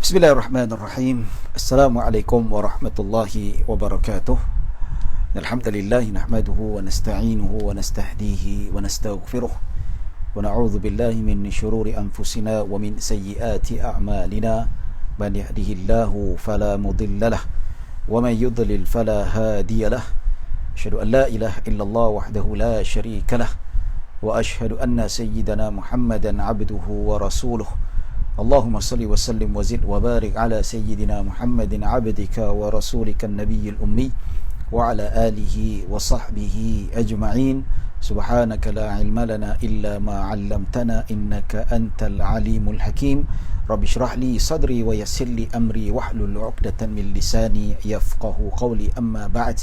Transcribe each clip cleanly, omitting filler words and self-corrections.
Bismillahirrahmanirrahim. Assalamualaikum warahmatullahi wabarakatuh. Alhamdulillah nahmaduhu wa nasta'inuhu wa nastahdihi wa nastaghfiruh wa na'udzu billahi min shururi anfusina wa min sayyiati a'malina. Man yahdihillahu fala mudilla lahu wa man yudlil fala hadiya lahu. Asyhadu an la ilaha illallah wahdahu la syarika lahu wa asyhadu anna sayyidana Muhammadan 'abduhu wa rasuluh. Allahumma salli wa sallim wa zid wa barik ala sayyidina Muhammadin 'abdika wa rasulika an-nabiyyil ummi wa ala alihi wa sahbihi ajma'in. Subhanaka la ilma lana illa ma 'allamtana innaka antal alimul hakim. Rabbi shrah li sadri wa yassir li amri wahlul 'uqdatan min lisani yafqahu qawli. Amma ba'd.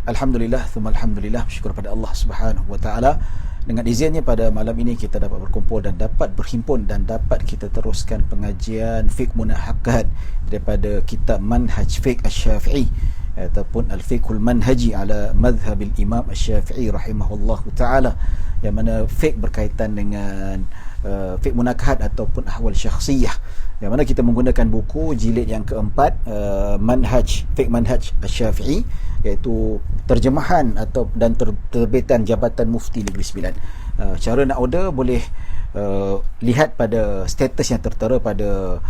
Alhamdulillah thumma alhamdulillah, syukur pada Allah Subhanahu wa taala. Dengan izinnya pada malam ini kita dapat berkumpul dan dapat berhimpun dan dapat kita teruskan pengajian fiqh munahaqqat daripada kitab Manhaj Fiqh Asy-Syafi'i ataupun Al-Fiqhul Manhaji ala Madhhabil Imam Asy-Syafi'i rahimahullahu taala, yang mana fiqh berkaitan dengan fiqh munakahat ataupun ahwal syakhsiyah, yang mana kita menggunakan buku jilid yang keempat, Manhaj Fiqh Manhaj Asy-Syafi'i, iaitu terjemahan atau dan terbitan Jabatan Mufti Negeri Sembilan. Cara nak order boleh lihat pada status yang tertera pada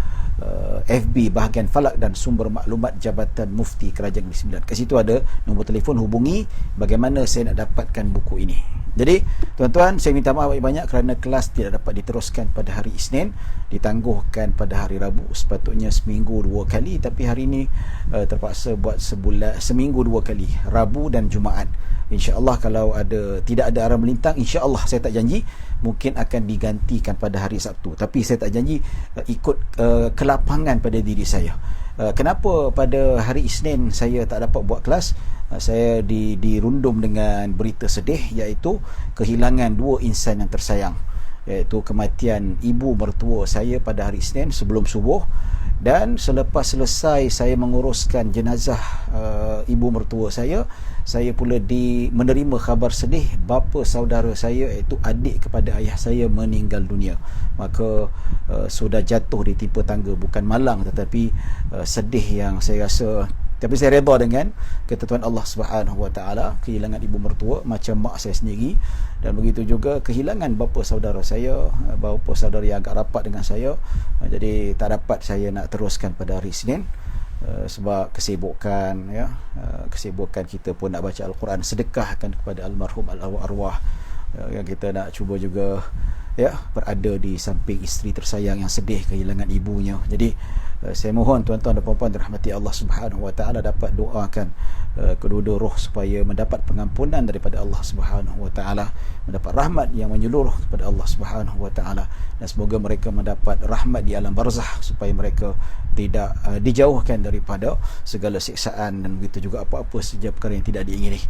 FB bahagian Falak dan Sumber Maklumat Jabatan Mufti Kerajaan Negeri Sembilan. Kat situ ada nombor telefon, hubungi bagaimana saya nak dapatkan buku ini. Jadi tuan-tuan, saya minta maaf banyak kerana kelas tidak dapat diteruskan pada hari Isnin, ditangguhkan pada hari Rabu. Sepatutnya seminggu 2 kali, tapi hari ini terpaksa buat seminggu 2 kali, Rabu dan Jumaat. InsyaAllah kalau tidak ada arah melintang, insyaAllah saya tak janji mungkin akan digantikan pada hari Sabtu, tapi saya tak janji ikut kelapangan pada diri saya. Kenapa pada hari Isnin saya tak dapat buat kelas? Saya dirundum dengan berita sedih, iaitu kehilangan 2 insan yang tersayang. iaitu kematian ibu mertua saya pada hari Isnin sebelum subuh. Dan selepas selesai saya menguruskan jenazah ibu mertua saya pula menerima khabar sedih bapa saudara saya iaitu adik kepada ayah saya meninggal dunia. Maka sudah jatuh di tipe tangga, bukan malang tetapi sedih yang saya rasa. Tapi saya redha dengan ketentuan Allah Subhanahu Wa Taala. Kehilangan ibu mertua macam mak saya sendiri, dan begitu juga kehilangan bapa saudara saya, bapa saudara yang agak rapat dengan saya. Jadi tak dapat saya nak teruskan pada hari Isnin sebab kesibukan, ya, kesibukan kita pun nak baca Al-Quran, sedekahkan kepada almarhum arwah, yang kita nak cuba juga, ya, berada di samping isteri tersayang yang sedih kehilangan ibunya. Jadi saya mohon tuan-tuan dan puan-puan dirahmati Allah Subhanahu Wa Taala dapat doakan kedua-dua roh supaya mendapat pengampunan daripada Allah Subhanahu Wa Taala, mendapat rahmat yang menyeluruh kepada Allah Subhanahu Wa Taala, dan semoga mereka mendapat rahmat di alam barzakh supaya mereka tidak dijauhkan daripada segala siksaan dan begitu juga apa-apa saja perkara yang tidak diingini.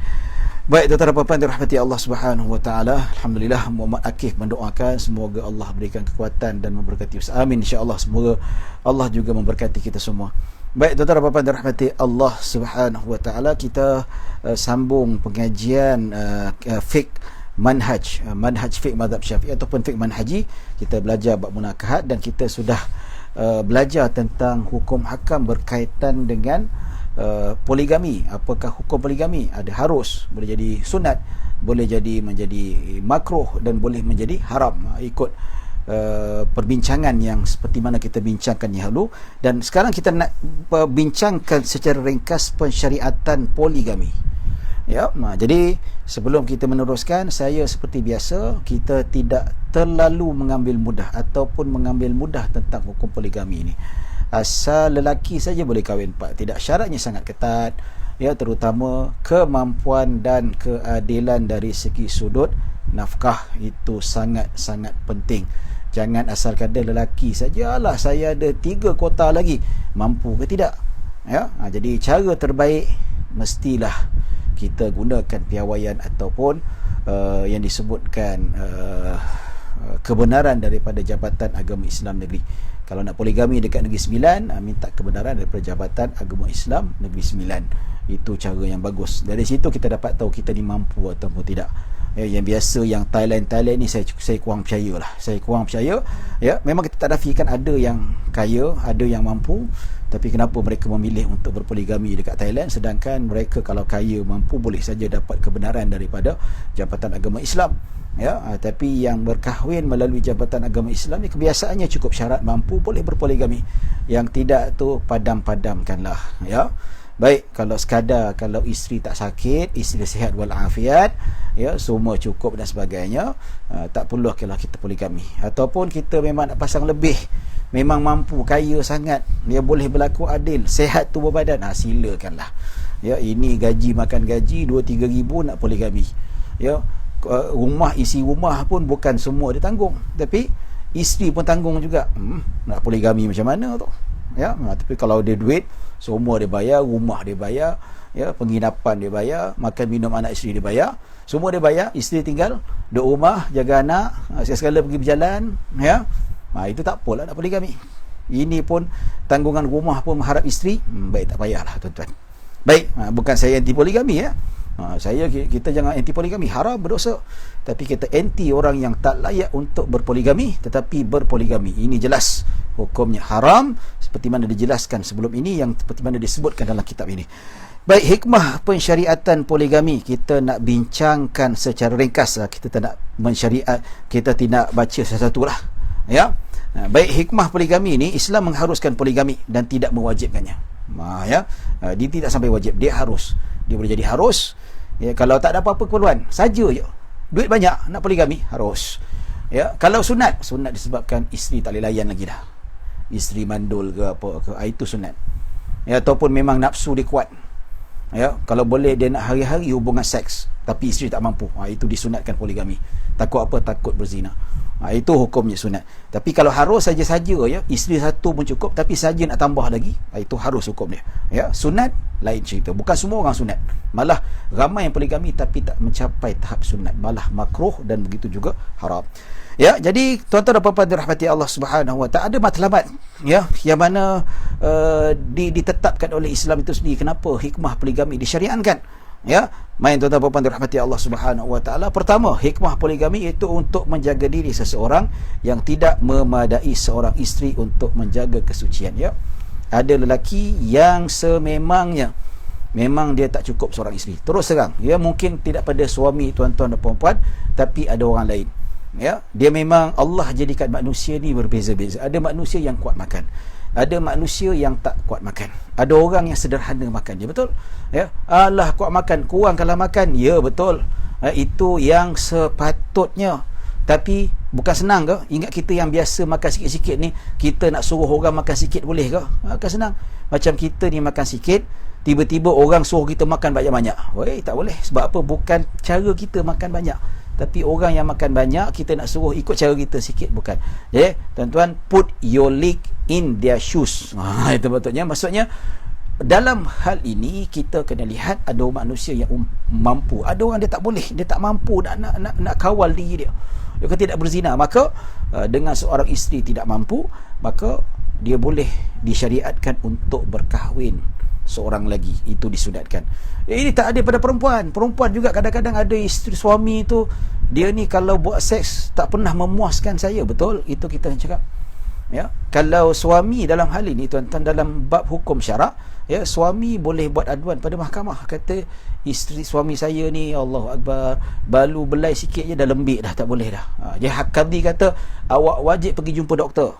Baik tuan-tuan dan puan-puan dirahmati Allah Subhanahu Wa Taala, alhamdulillah Muhammad Akif mendoakan semoga Allah berikan kekuatan dan memberkati. Amin, insya-Allah. Semoga Allah juga memberkati kita semua. Baik tuan-tuan dan puan-puan dirahmati Allah Subhanahu Wa Taala, kita sambung pengajian fiqh manhaj fiqh mazhab Syafi'i ataupun fiqh manhaji. Kita belajar bab munakahat dan kita sudah belajar tentang hukum hakam berkaitan dengan poligami. Apakah hukum poligami? Ada harus, boleh jadi sunat, boleh jadi menjadi makruh dan boleh menjadi haram, ikut perbincangan yang seperti mana kita bincangkan yang lalu. Dan sekarang kita nak bincangkan secara ringkas pensyariatan poligami, ya. Jadi sebelum kita meneruskan, saya seperti biasa, kita tidak terlalu mengambil mudah ataupun mengambil mudah tentang hukum poligami ini. Asal lelaki saja boleh kahwin 4, tidak, syaratnya sangat ketat, ya, terutama kemampuan dan keadilan dari segi sudut nafkah itu sangat-sangat penting. Jangan asal kata lelaki saja, alah saya ada 3 kota lagi, mampu ke tidak, ya. Jadi cara terbaik mestilah kita gunakan piawaian ataupun yang disebutkan kebenaran daripada Jabatan Agama Islam Negeri. Kalau nak poligami dekat Negeri Sembilan, minta kebenaran daripada Jabatan Agama Islam Negeri Sembilan. Itu cara yang bagus. Dari situ kita dapat tahu kita ni mampu ataupun tidak. Ya, yang biasa yang Thailand ni saya kurang percaya lah. Saya kurang percaya. Ya, memang kita tak nafikan ada yang kaya, ada yang mampu, tapi kenapa mereka memilih untuk berpoligami dekat Thailand, sedangkan mereka kalau kaya mampu boleh saja dapat kebenaran daripada Jabatan Agama Islam. Ya, tapi yang berkahwin melalui Jabatan Agama Islam ni kebiasaannya cukup syarat mampu boleh berpoligami. Yang tidak tu padam-padamkanlah, ya. Baik, kalau sekadar kalau isteri tak sakit, isteri sihat walafiat, ya, semua cukup dan sebagainya, tak perlu kalau kita poligami. Ataupun kita memang nak pasang lebih, memang mampu, kaya sangat, dia boleh berlaku adil, sihat tubuh badan, silakanlah. Ya, ini gaji makan gaji 2-3 ribu nak poligami. Ya, rumah, isi rumah pun bukan semua dia tanggung, tapi isteri pun tanggung juga. Nak poligami macam mana tu? Ya, tapi kalau dia duit, semua dia bayar, rumah dia bayar, ya, penginapan dia bayar, makan minum anak isteri dia bayar, semua dia bayar, isteri tinggal duduk rumah, jaga anak, sekali-sekala pergi berjalan, ya. Itu tak apalah nak poligami. Ini pun tanggungan rumah pun mengharap isteri, baik, tak payahlah tuan-tuan. Baik, bukan saya anti poligami, ya. Kita jangan anti poligami, haram, berdosa. Tapi kita anti orang yang tak layak untuk berpoligami tetapi berpoligami. Ini jelas hukumnya haram seperti mana dijelaskan sebelum ini, yang seperti mana disebutkan dalam kitab ini. Baik, hikmah pensyariatan poligami kita nak bincangkan secara ringkas lah. Kita tak nak mensyariat, kita tidak baca satu-satu lah, ya. Baik, hikmah poligami ini, Islam mengharuskan poligami dan tidak mewajibkannya. Ya, dia tidak sampai wajib, dia harus. Dia boleh jadi harus, ya, kalau tak ada apa-apa keperluan saja je, duit banyak, nak poligami, harus. Ya, kalau sunat disebabkan isteri tak boleh layan lagi dah, isteri mandul ke apa ke, itu sunat. Ya, ataupun memang nafsu dia kuat, ya, kalau boleh dia nak hari-hari hubungan seks, tapi isteri tak mampu, itu disunatkan poligami. Takut apa? Takut berzina. Itu hukumnya sunat. Tapi kalau harus saja-saja ya, isteri satu pun cukup, tapi saja nak tambah lagi, itu harus hukum dia. Ya, sunat lain cerita. Bukan semua orang sunat. Malah ramai yang poligami tapi tak mencapai tahap sunat, malah makruh dan begitu juga haram. Ya, jadi tuan-tuan dan puan-puan dirahmati Allah Subhanahu wa taala, ada matlamat ya yang mana ditetapkan oleh Islam itu sendiri. Kenapa hikmah poligami disyariatkan? Ya, main tuan-tuan dan puan-puan dirahmati Allah Subhanahu wa taala. Pertama, hikmah poligami itu untuk menjaga diri seseorang yang tidak memadai seorang isteri untuk menjaga kesucian. Ya, ada lelaki yang sememangnya memang dia tak cukup seorang isteri. Terus terang, ya, mungkin tidak pada suami tuan-tuan dan puan-puan, tapi ada orang lain. Ya, dia memang Allah jadikan manusia ni berbeza-beza. Ada manusia yang kuat makan, ada manusia yang tak kuat makan. Ada orang yang sederhana makan dia, betul? Ya, alah kuat makan, kurang kalah makan. Ya, betul. Itu yang sepatutnya. Tapi bukan senang ke? Ingat kita yang biasa makan sikit-sikit ni, kita nak suruh orang makan sikit boleh ke? Bukan senang. Macam kita ni makan sikit, tiba-tiba orang suruh kita makan banyak-banyak. Weh, tak boleh. Sebab apa? Bukan cara kita makan banyak, tapi orang yang makan banyak, kita nak suruh ikut cara kita sikit, bukan. Jadi, tuan-tuan, put your leg in their shoes. Itu betulnya. Maksudnya, dalam hal ini, kita kena lihat ada manusia yang mampu. Ada orang dia tak boleh, dia tak mampu nak kawal diri dia. Dia kata tidak berzina. Maka, dengan seorang isteri tidak mampu, maka dia boleh disyariatkan untuk berkahwin seorang lagi. Itu disunatkan. Ini tak ada pada perempuan. Perempuan juga kadang-kadang ada isteri suami tu, dia ni kalau buat seks tak pernah memuaskan saya. Betul? Itu kita cakap. Ya, kalau suami dalam hal ini, tuan-tuan, dalam bab hukum syarak, ya, suami boleh buat aduan pada mahkamah. Kata isteri suami saya ni, Allahu Akbar, balu belai sikit je dah lembik dah, tak boleh dah. Jadi Qadhi kata awak wajib pergi jumpa doktor.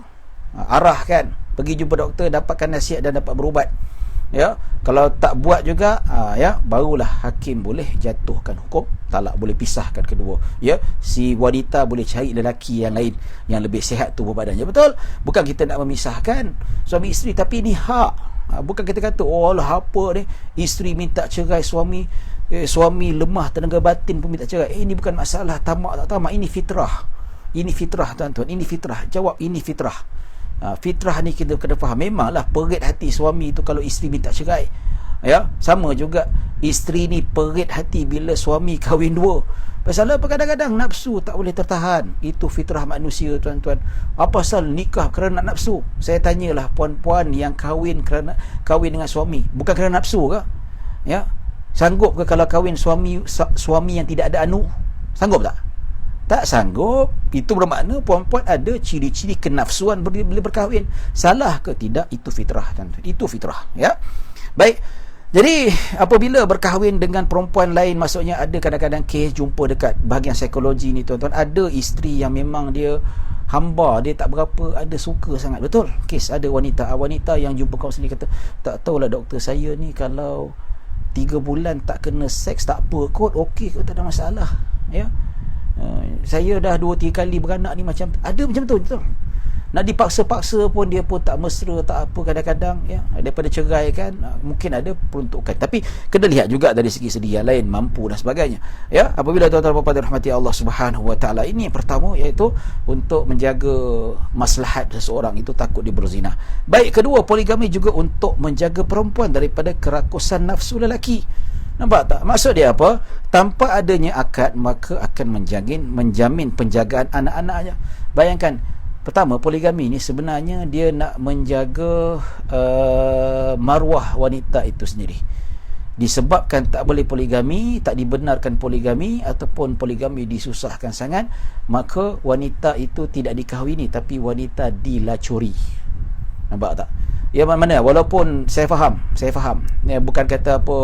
Arahkan, pergi jumpa doktor, dapatkan nasihat dan dapat berubat. Ya, kalau tak buat juga, ya, barulah hakim boleh jatuhkan hukum talak, boleh pisahkan kedua. Ya, si wanita boleh cari lelaki yang lain yang lebih sihat tubuh badannya. Betul? Bukan kita nak memisahkan suami isteri, tapi ini hak. Bukan kita kata, oh Allah, apa ni, isteri minta cerai suami, suami lemah tenaga batin pun minta cerai. Ini bukan masalah tamak tak tamak, ini fitrah. Ini fitrah, tuan-tuan, ini fitrah. Jawab, ini fitrah. Fitrah ni kita kena faham. Memanglah perit hati suami tu kalau isteri minta cerai. Ya, sama juga isteri ni perit hati bila suami kahwin dua. Pasal apa? Kadang-kadang nafsu tak boleh tertahan. Itu fitrah manusia, tuan-tuan. Apa pasal nikah kerana nafsu? Saya tanyalah puan-puan yang kahwin dengan suami, bukan kerana nafsu ke? Ya, sanggup ke kalau kahwin suami yang tidak ada anu? Sanggup tak? Tak sanggup. Itu bermakna puan-puan ada ciri-ciri kenafsuan bila berkahwin. Salah ke tidak? Itu fitrah, tuan-tuan. Itu fitrah, ya. Baik. Jadi apabila berkahwin dengan perempuan lain, maksudnya ada kadang-kadang kes jumpa dekat bahagian psikologi ni, tuan-tuan, ada isteri yang memang dia hamba, dia tak berapa ada suka sangat. Betul? Kes ada wanita yang jumpa kaunseling kata, tak tahulah doktor, saya ni kalau 3 bulan tak kena seks tak apa kot, okey kot, tak ada masalah. Ya. Saya dah 2-3 kali beranak ni, macam ada macam tu, betul. Nak dipaksa-paksa pun dia pun tak mesra, tak apa. Kadang-kadang, ya, daripada cerai kan, mungkin ada peruntukan. Tapi kena lihat juga dari segi yang lain, mampu dan sebagainya. Ya, apabila tuan-tuan dan puan-puan dirahmati Allah Subhanahu wa taala, ini yang pertama, iaitu untuk menjaga maslahat seseorang itu takut dia berzina. Baik, kedua, poligami juga untuk menjaga perempuan daripada kerakusan nafsu lelaki. Nampak tak? Maksud dia apa? Tanpa adanya akad, maka akan menjamin penjagaan anak-anaknya. Bayangkan, pertama, poligami ni sebenarnya dia nak menjaga maruah wanita itu sendiri. Disebabkan tak boleh poligami, tak dibenarkan poligami, ataupun poligami disusahkan sangat, maka wanita itu tidak dikahwini, tapi wanita dilacuri. Nampak tak? Ya, mana? Walaupun saya faham. Ya, bukan kata apa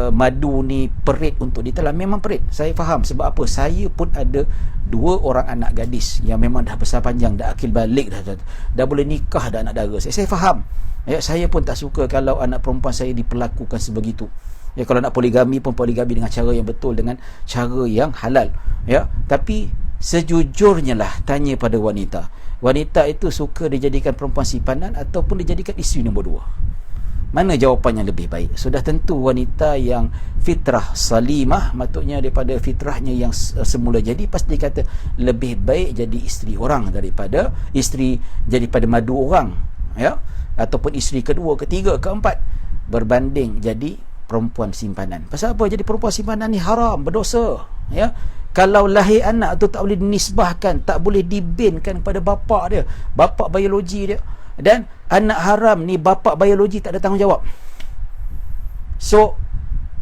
madu ni perit untuk ditelan. Memang perit, saya faham. Sebab apa? Saya pun ada 2 orang anak gadis yang memang dah besar panjang, dah akil balik, dah boleh nikah, dah anak dara. Saya faham. Ya, saya pun tak suka kalau anak perempuan saya diperlakukan sebegitu. Ya, kalau nak poligami pun poligami dengan cara yang betul, dengan cara yang halal. Ya, tapi sejujurnya lah, tanya pada wanita itu suka dijadikan perempuan simpanan ataupun dijadikan isteri nombor 2? Mana jawapan yang lebih baik? Sudah tentu wanita yang fitrah salimah, maksudnya daripada fitrahnya yang semula jadi, pasti kata lebih baik jadi isteri orang daripada madu orang, ya, ataupun isteri kedua, ketiga, keempat, berbanding jadi perempuan simpanan. Pasal apa? Jadi perempuan simpanan ni haram, berdosa, ya. Kalau lahir anak tu tak boleh dinisbahkan, tak boleh dibinkan kepada bapa dia, bapa biologi dia. Dan anak haram ni bapa biologi tak ada tanggungjawab. So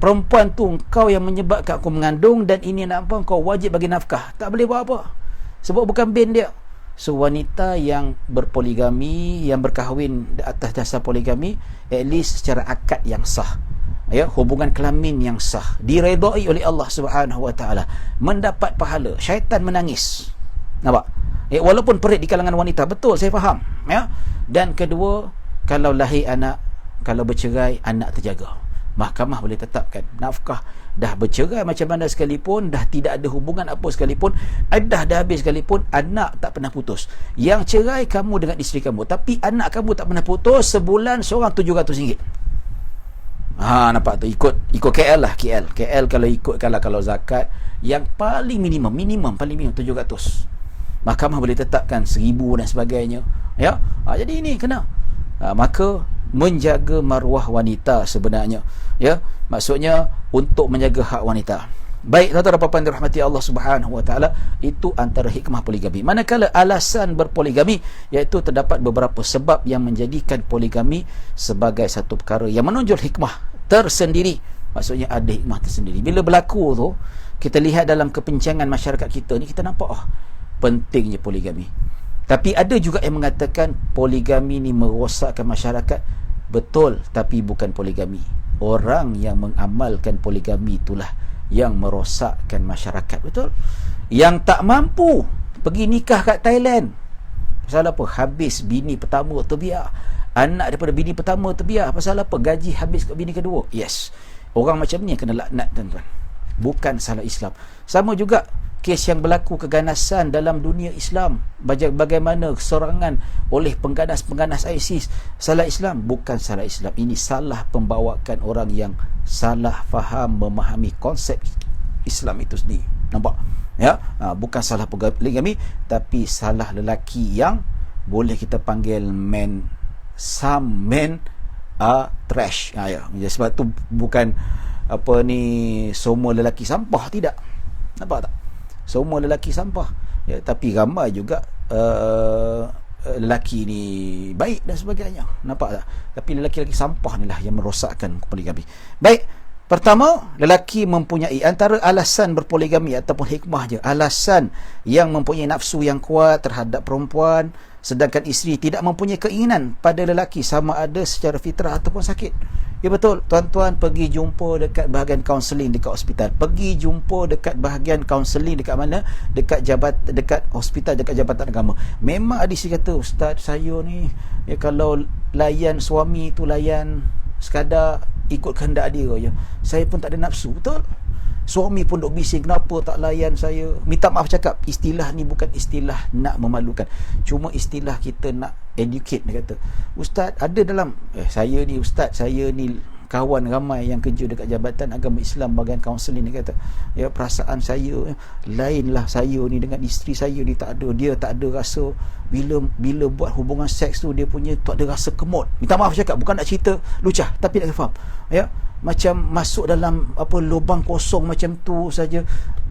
perempuan tu, kau yang menyebabkan aku mengandung, dan ini anak apa, kau wajib bagi nafkah. Tak boleh buat apa, sebab bukan bin dia. So wanita yang berpoligami, yang berkahwin atas dasar poligami, at least secara akad yang sah, ya, hubungan kelamin yang sah, diredai oleh Allah Subhanahu Wa Taala, mendapat pahala. Syaitan menangis, nampak? Walaupun perit di kalangan wanita, betul, saya faham, ya. Dan kedua, kalau lahir anak, kalau bercerai, anak terjaga. Mahkamah boleh tetapkan nafkah. Dah bercerai macam mana sekalipun, dah tidak ada hubungan apa sekalipun, dah habis sekalipun, anak tak pernah putus. Yang cerai kamu dengan isteri kamu, tapi anak kamu tak pernah putus. Sebulan seorang RM700. Nampak tu, ikut KL lah. KL kalau ikut, kalau zakat yang paling minimum paling minimum 700. Mahkamah boleh tetapkan 1000 dan sebagainya, ya. Jadi ini kena, maka menjaga maruah wanita sebenarnya, ya, maksudnya untuk menjaga hak wanita. Baik, tuan-tuan dan puan-puan dirahmati Allah Subhanahu Wa Taala, itu antara hikmah poligami. Manakala alasan berpoligami, iaitu terdapat beberapa sebab yang menjadikan poligami sebagai satu perkara yang menonjol hikmah tersendiri. Maksudnya ada hikmah tersendiri. Bila berlaku tu, kita lihat dalam kepincangan masyarakat kita ni, kita nampak pentingnya poligami. Tapi ada juga yang mengatakan poligami ni merosakkan masyarakat. Betul, tapi bukan poligami. Orang yang mengamalkan poligami itulah yang merosakkan masyarakat. Betul? Yang tak mampu pergi nikah kat Thailand. Pasal apa? Habis bini pertama terbiar. Anak daripada bini pertama terbiar. Pasal apa? Gaji habis kat bini kedua. Yes. Orang macam ni kena laknat, tuan-tuan. Bukan salah Islam. Sama juga kes yang berlaku keganasan dalam dunia Islam. Bagaimana serangan oleh pengganas-pengganas ISIS. Salah Islam? Bukan salah Islam. Ini salah pembawakan orang yang salah faham memahami konsep Islam itu sendiri. Nampak? Ya, bukan salah poligami, tapi salah lelaki yang boleh kita panggil men. Some men are trash. Ya. Sebab tu bukan semua lelaki sampah, tidak. Nampak tak? Semua lelaki sampah, ya, tapi ramai juga lelaki ni baik dan sebagainya. Nampak tak? Tapi lelaki-lelaki sampah ni lah yang merosakkan poligami. Baik, pertama, lelaki mempunyai antara alasan berpoligami ataupun hikmahnya, alasan yang mempunyai nafsu yang kuat terhadap perempuan, sedangkan isteri tidak mempunyai keinginan pada lelaki, sama ada secara fitrah ataupun sakit. Ya betul, tuan-tuan pergi jumpa dekat bahagian kaunseling dekat hospital. Pergi jumpa dekat bahagian kaunseling dekat mana? Dekat hospital, dekat Jabatan Agama. Memang ada isteri kata, "Ustaz, saya ni kalau layan suami tu layan sekadar ikut kehendak dia je. Saya pun tak ada nafsu." Betul? Suami pun duk bising, "Kenapa tak layan saya?" Minta maaf cakap, istilah ni bukan istilah nak memalukan. Cuma istilah kita nak educate. Dia kata, "Ustaz, ada dalam saya ni ustaz, saya ni kawan ramai yang kerja dekat Jabatan Agama Islam bahagian kaunseling." Dia kata, "Ya, perasaan saya lainlah, saya ni dengan isteri saya ni tak ada, dia tak ada rasa bila buat hubungan seks tu, dia punya tak ada rasa kemot." Minta maaf cakap, bukan nak cerita lucah, tapi nak faham, ya, macam masuk dalam lubang kosong macam tu saja.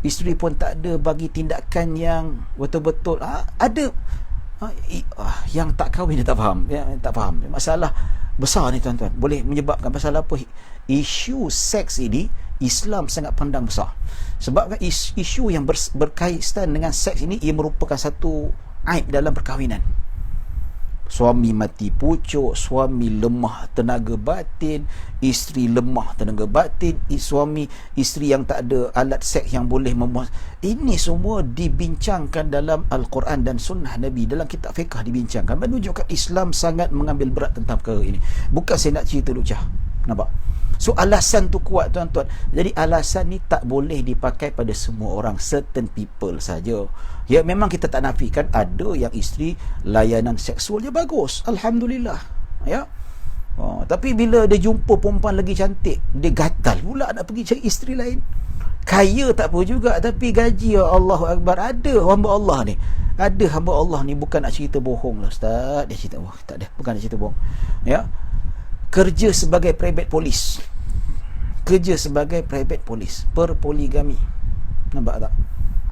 Isteri pun tak ada bagi tindakan yang betul-betul ada. Yang tak kahwin dia tak faham, ya, tak faham. Masalah besar ni, tuan-tuan. Boleh menyebabkan pasal apa? Isu seks ini Islam sangat pandang besar. Sebab isu yang berkaitan dengan seks ini, ia merupakan satu aib dalam perkahwinan. Suami mati pucuk, suami lemah tenaga batin, isteri lemah tenaga batin, isteri yang tak ada alat seks yang boleh memuas. Ini semua dibincangkan dalam Al-Quran dan Sunnah Nabi. Dalam kitab fiqh dibincangkan, menunjukkan Islam sangat mengambil berat tentang perkara ini. Bukan saya nak cerita lucah. Nampak? So alasan tu kuat, tuan-tuan. Jadi alasan ni tak boleh dipakai pada semua orang, certain people saja. Ya, memang kita tak nafikan ada yang isteri layanan seksualnya bagus, alhamdulillah, ya. Tapi bila dia jumpa perempuan lagi cantik, dia gatal pula nak pergi cari isteri lain. Kaya tak apa juga, tapi gaji, ya Allahu Akbar. Ada hamba Allah ni, bukan nak cerita bohong lah Ustaz, dia cerita tak ada, bukan nak cerita bohong ya. Kerja sebagai private polis, berpoligami. Nampak tak?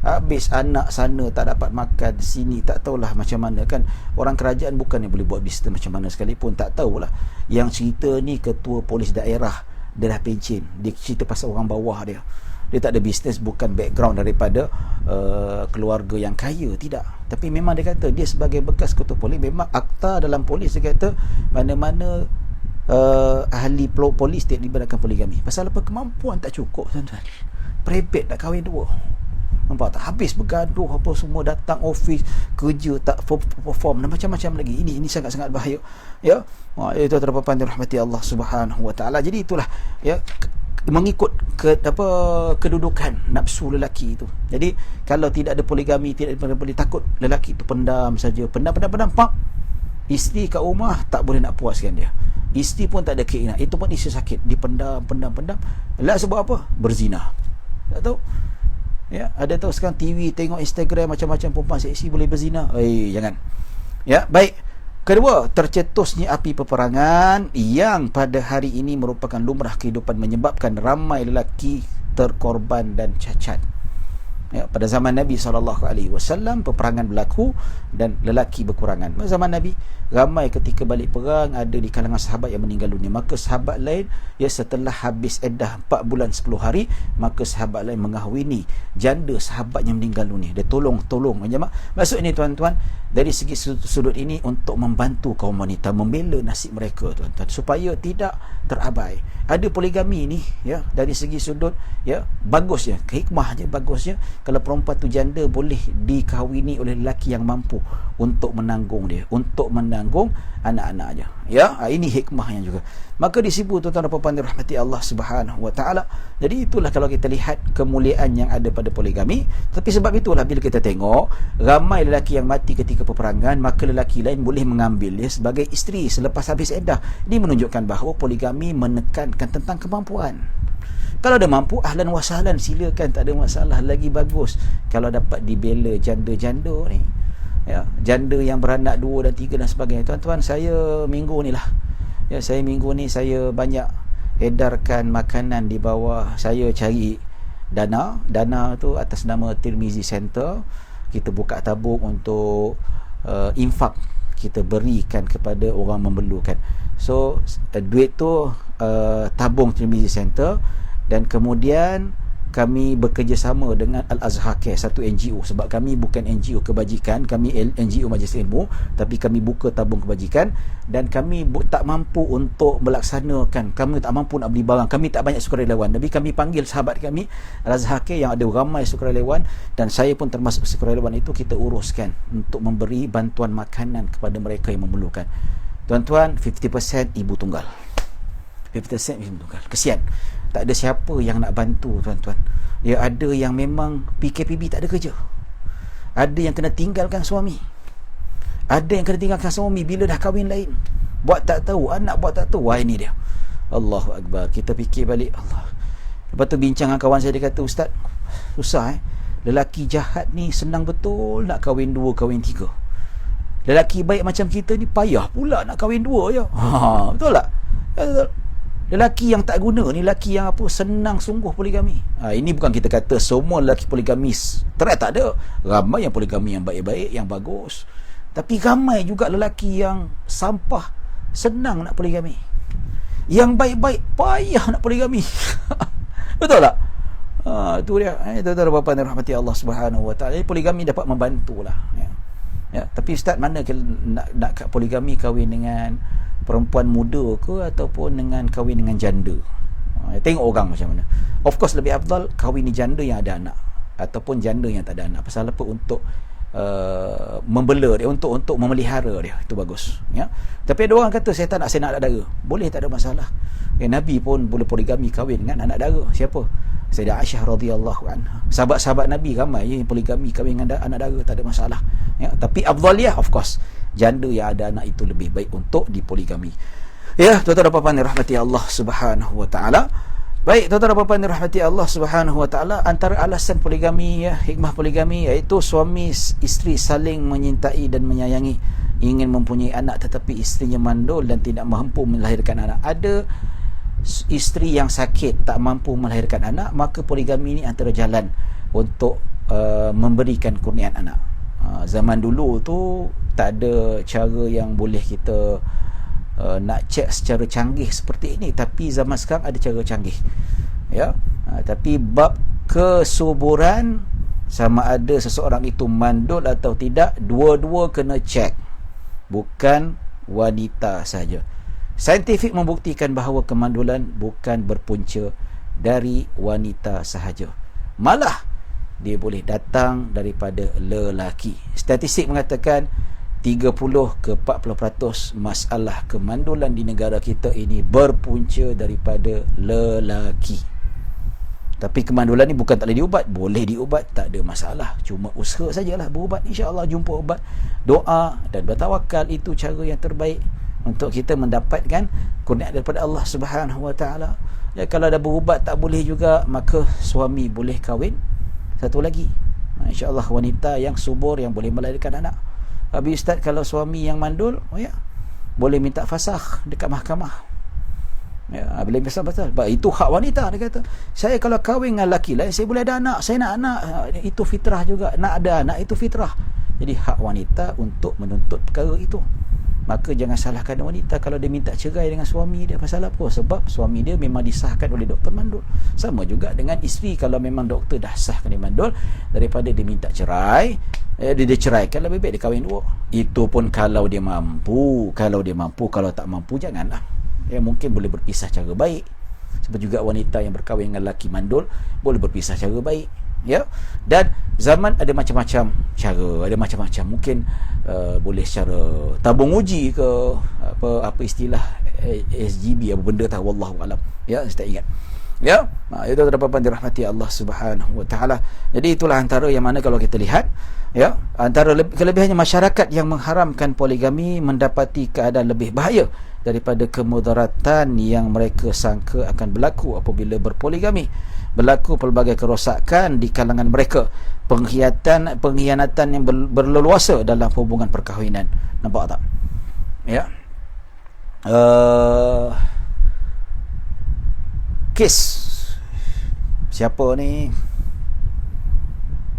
Habis anak sana tak dapat makan, sini tak tahulah macam mana kan. Orang kerajaan bukan yang boleh buat bisnes macam mana sekalipun, tak tahulah. Yang cerita ni ketua polis daerah, dia dah pencen, dia cerita pasal orang bawah dia tak ada bisnes, bukan background daripada keluarga yang kaya, tidak. Tapi memang dia kata dia sebagai bekas ketua polis, memang akta dalam polis dia kata mana-mana ahli polis tidak dibenarkan poligami. Pasal apa? Kemampuan tak cukup, tuan-tuan. Private nak kahwin dua. Nampak tak? Habis bergaduh apa semua, datang office kerja tak perform dan macam-macam lagi. Ini sangat-sangat bahaya ya. Itu terpapan dirahmati Allah Subhanahu wa taala. Jadi itulah ya, mengikut kedudukan nafsu lelaki itu. Jadi kalau tidak ada poligami, tidak boleh, takut lelaki itu pendam saja, pendam pak. Isteri kat rumah tak boleh nak puaskan dia, isteri pun tak ada keinginan, itu pun isteri sakit, dipendam. Lah sebab apa? Berzina. Tak tahu ya. Ada tahu sekarang TV tengok Instagram macam-macam perempuan seksi boleh berzina. Jangan ya. Baik, kedua, tercetusnya api peperangan yang pada hari ini merupakan lumrah kehidupan, menyebabkan ramai lelaki terkorban dan cacat. Ya, pada zaman Nabi SAW peperangan berlaku dan lelaki berkurangan. Pada zaman Nabi, ramai ketika balik perang ada di kalangan sahabat yang meninggal dunia. Maka sahabat lain ya, setelah habis iddah 4 bulan 10 hari, maka sahabat lain mengahwini janda sahabat yang meninggal dunia. Dia tolong maksud ini tuan-tuan, dari segi sudut ini untuk membantu kaum wanita, membela nasib mereka tuan-tuan, supaya tidak terabai. Ada poligami ni ya, dari segi sudut ya, bagusnya, hikmahnya bagusnya. Kalau perempuan tu janda, boleh dikahwini oleh lelaki yang mampu untuk menanggung dia, untuk menanggung anak-anaknya ya. Ini hikmahnya juga. Maka di situ tuan-tuan dan puan dirahmati Allah Subhanahu wa taala. Jadi itulah kalau kita lihat kemuliaan yang ada pada poligami. Tapi sebab itulah bila kita tengok ramai lelaki yang mati ketika peperangan, maka lelaki lain boleh mengambil dia sebagai isteri selepas habis iddah. Ini menunjukkan bahawa poligami menekankan tentang kemampuan. Kalau ada mampu, ahlan wa sahlan, silakan, tak ada masalah, lagi bagus kalau dapat dibela janda-janda ni ya, janda yang beranak 2 dan 3 dan sebagainya. Tuan-tuan, saya minggu ni saya banyak edarkan makanan di bawah. Saya cari dana tu atas nama Tirmizi Center. Kita buka tabung untuk infak, kita berikan kepada orang memerlukan. So duit tu tabung Tirmizi Center. Dan kemudian kami bekerjasama dengan Al-Azhar Care, satu NGO. Sebab kami bukan NGO kebajikan, kami NGO Majlis Ilmu, tapi kami buka tabung kebajikan. Dan kami tak mampu untuk melaksanakan, kami tak mampu nak beli barang, kami tak banyak sukarelawan. Tapi kami panggil sahabat kami Al-Azhar Care yang ada ramai sukarelawan, dan saya pun termasuk sukarelawan itu. Kita uruskan untuk memberi bantuan makanan kepada mereka yang memerlukan. Tuan-tuan, 50% ibu tunggal, 50% ibu tunggal. Kesian, tak ada siapa yang nak bantu tuan-tuan ya. Ada yang memang PKPB, tak ada kerja, ada yang kena tinggalkan suami, bila dah kahwin lain, buat tak tahu, anak buat tak tahu. Ini dia, Allahu Akbar. Kita fikir balik, Allah. Lepas tu bincang dengan kawan saya, dia kata, Ustaz, susah lelaki jahat ni senang betul nak kahwin 2, kahwin 3. Lelaki baik macam kita ni payah pula nak kahwin 2 je. Betul tak? Betul. Lelaki yang tak guna ni, lelaki yang senang sungguh poligami. Ini bukan kita kata semua lelaki poligamis, tak ada. Ramai yang poligami yang baik-baik, yang bagus. Tapi ramai juga lelaki yang sampah, senang nak poligami. Yang baik-baik payah nak poligami. Betul tak? Itu dia. Tuan-tuan dan puan rahmati Allah Subhanahu wa taala. Poligami dapat membantulah ya. Tapi Ustaz, mana nak poligami, kahwin dengan perempuan muda ke ataupun dengan kahwin dengan janda? Tengok orang macam mana. Of course lebih afdal kahwin ni janda yang ada anak ataupun janda yang tak ada anak. Pasal apa? Untuk membela dia, untuk memelihara dia, itu bagus ya. Tapi ada orang kata, saya tak nak, saya nak anak dara. Boleh, tak ada masalah. Nabi pun boleh poligami, kahwin dengan anak dara. Siapa? Sayyidah Aisyah radhiyallahu anha. Sahabat-sahabat Nabi ramai yang poligami, kahwin dengan anak dara, tak ada masalah ya. Tapi afdaliyah of course janda yang ada anak itu lebih baik untuk dipoligami. Ya, tuan-tuan dan puan-puan dirahmati Allah Subhanahu wa taala. Baik, tuan-tuan dan puan-puan dirahmati Allah Subhanahu wa taala, antara alasan poligami, ya, hikmah poligami, iaitu suami isteri saling menyintai dan menyayangi, ingin mempunyai anak tetapi isterinya mandul dan tidak mampu melahirkan anak. Ada isteri yang sakit tak mampu melahirkan anak, maka poligami ini antara jalan untuk memberikan kurniaan anak. Zaman dulu tu tak ada cara yang boleh kita nak cek secara canggih seperti ini, tapi zaman sekarang ada cara canggih, ya. Tapi bab kesuburan, sama ada seseorang itu mandul atau tidak, dua-dua kena cek, bukan wanita saja. Saintifik membuktikan bahawa kemandulan bukan berpunca dari wanita sahaja, malah dia boleh datang daripada lelaki. Statistik mengatakan 30 ke 40% masalah kemandulan di negara kita ini berpunca daripada lelaki. Tapi kemandulan ni bukan tak boleh diubat, boleh diubat, tak ada masalah. Cuma usaha sajalah berubat, insya-Allah jumpa ubat. Doa dan bertawakal itu cara yang terbaik untuk kita mendapatkan kurniaan daripada Allah Subhanahu wa taala. Ya, kalau dah berubat tak boleh juga, maka suami boleh kahwin satu lagi. Insya-Allah wanita yang subur yang boleh melahirkan anak. Habis Ustaz, kalau suami yang mandul, boleh minta fasakh dekat mahkamah. Ya, boleh misal pasal. Itu hak wanita, dia kata. Saya kalau kahwin dengan lelaki lain, saya boleh ada anak. Saya nak anak, itu fitrah juga. Nak ada anak itu fitrah. Jadi hak wanita untuk menuntut perkara itu. Maka jangan salahkan wanita kalau dia minta cerai dengan suami dia. Pasal apa? Sebab suami dia memang disahkan oleh doktor mandul. Sama juga dengan isteri, kalau memang doktor dah sahkan dia mandul, daripada dia minta cerai, dia ceraikan, lebih baik dia kahwin dua. Itu pun kalau dia mampu. Kalau tak mampu, janganlah. Mungkin boleh berpisah cara baik. Sebab juga wanita yang berkahwin dengan lelaki mandul boleh berpisah cara baik, ya. Dan zaman ada macam-macam cara, ada macam-macam. Mungkin boleh secara tabung uji ke apa istilah SGB, apa benda tahu, wallahu alam, ya, saya tak ingat, ya. Itu terdapat dirahmati Allah Subhanahu wa taala. Jadi itulah antara yang mana kalau kita lihat, ya, antara kelebihannya, masyarakat yang mengharamkan poligami mendapati keadaan lebih bahaya daripada kemudaratan yang mereka sangka akan berlaku apabila berpoligami. Berlaku pelbagai kerosakan di kalangan mereka, pengkhianatan yang berleluasa dalam hubungan perkahwinan. Nampak tak? Ya. Kes siapa ni?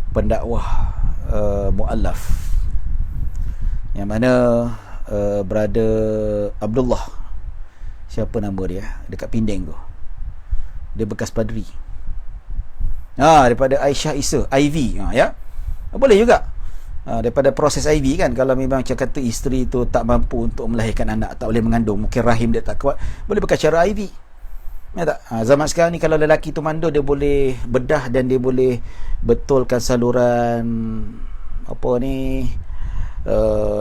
Pendakwah muallaf, yang mana brother Abdullah, siapa nama dia, dekat Pending tu, dia bekas padri, daripada Aisyah Isa, IV, ya, boleh juga. Daripada proses IV kan, kalau memang macam kata isteri tu tak mampu untuk melahirkan anak, tak boleh mengandung, mungkin rahim dia tak kuat, boleh bekas cara IV, ya tak? Zaman sekarang ni kalau lelaki tu mandul, dia boleh bedah dan dia boleh betulkan saluran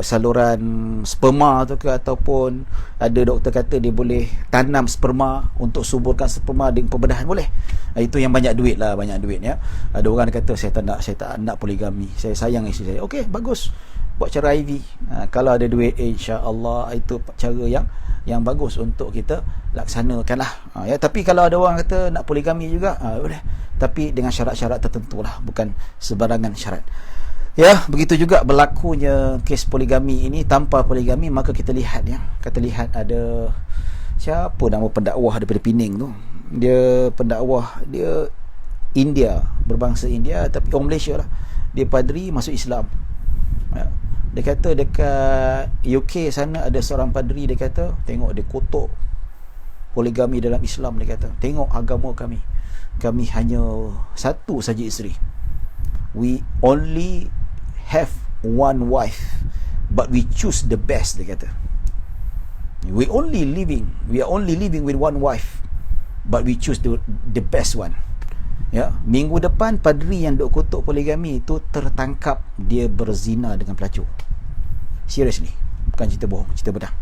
saluran sperma tu ke, ataupun ada doktor kata dia boleh tanam sperma untuk suburkan sperma dengan pembedahan, boleh. Itu yang banyak duit lah, banyak duit, ya. Ada orang kata saya tak nak poligami, saya sayang isteri saya. Okey, bagus, buat cara IV. Kalau ada duit, insya-Allah itu cara yang bagus untuk kita laksanakan lah, ya. Tapi kalau ada orang kata nak poligami juga, boleh, tapi dengan syarat-syarat tertentu lah, bukan sebarangan syarat. Ya, begitu juga berlakunya kes poligami ini. Tanpa poligami, maka kita lihat, ya, kita lihat ada siapa nama pendakwah daripada Pening tu. Dia pendakwah, dia India, berbangsa India tapi orang Malaysia lah. Dia padri masuk Islam, ya. Dia kata dekat UK sana ada seorang padri, dia kata tengok dia kutuk poligami dalam Islam. Dia kata tengok agama kami hanya satu saja isteri, we only have one wife but we choose the best. Dia kata we are only living with one wife but we choose the best one, ya. Minggu depan padri yang duk kutuk poligami itu tertangkap dia berzina dengan pelacur. Serius ni, bukan cerita bohong, cerita benar.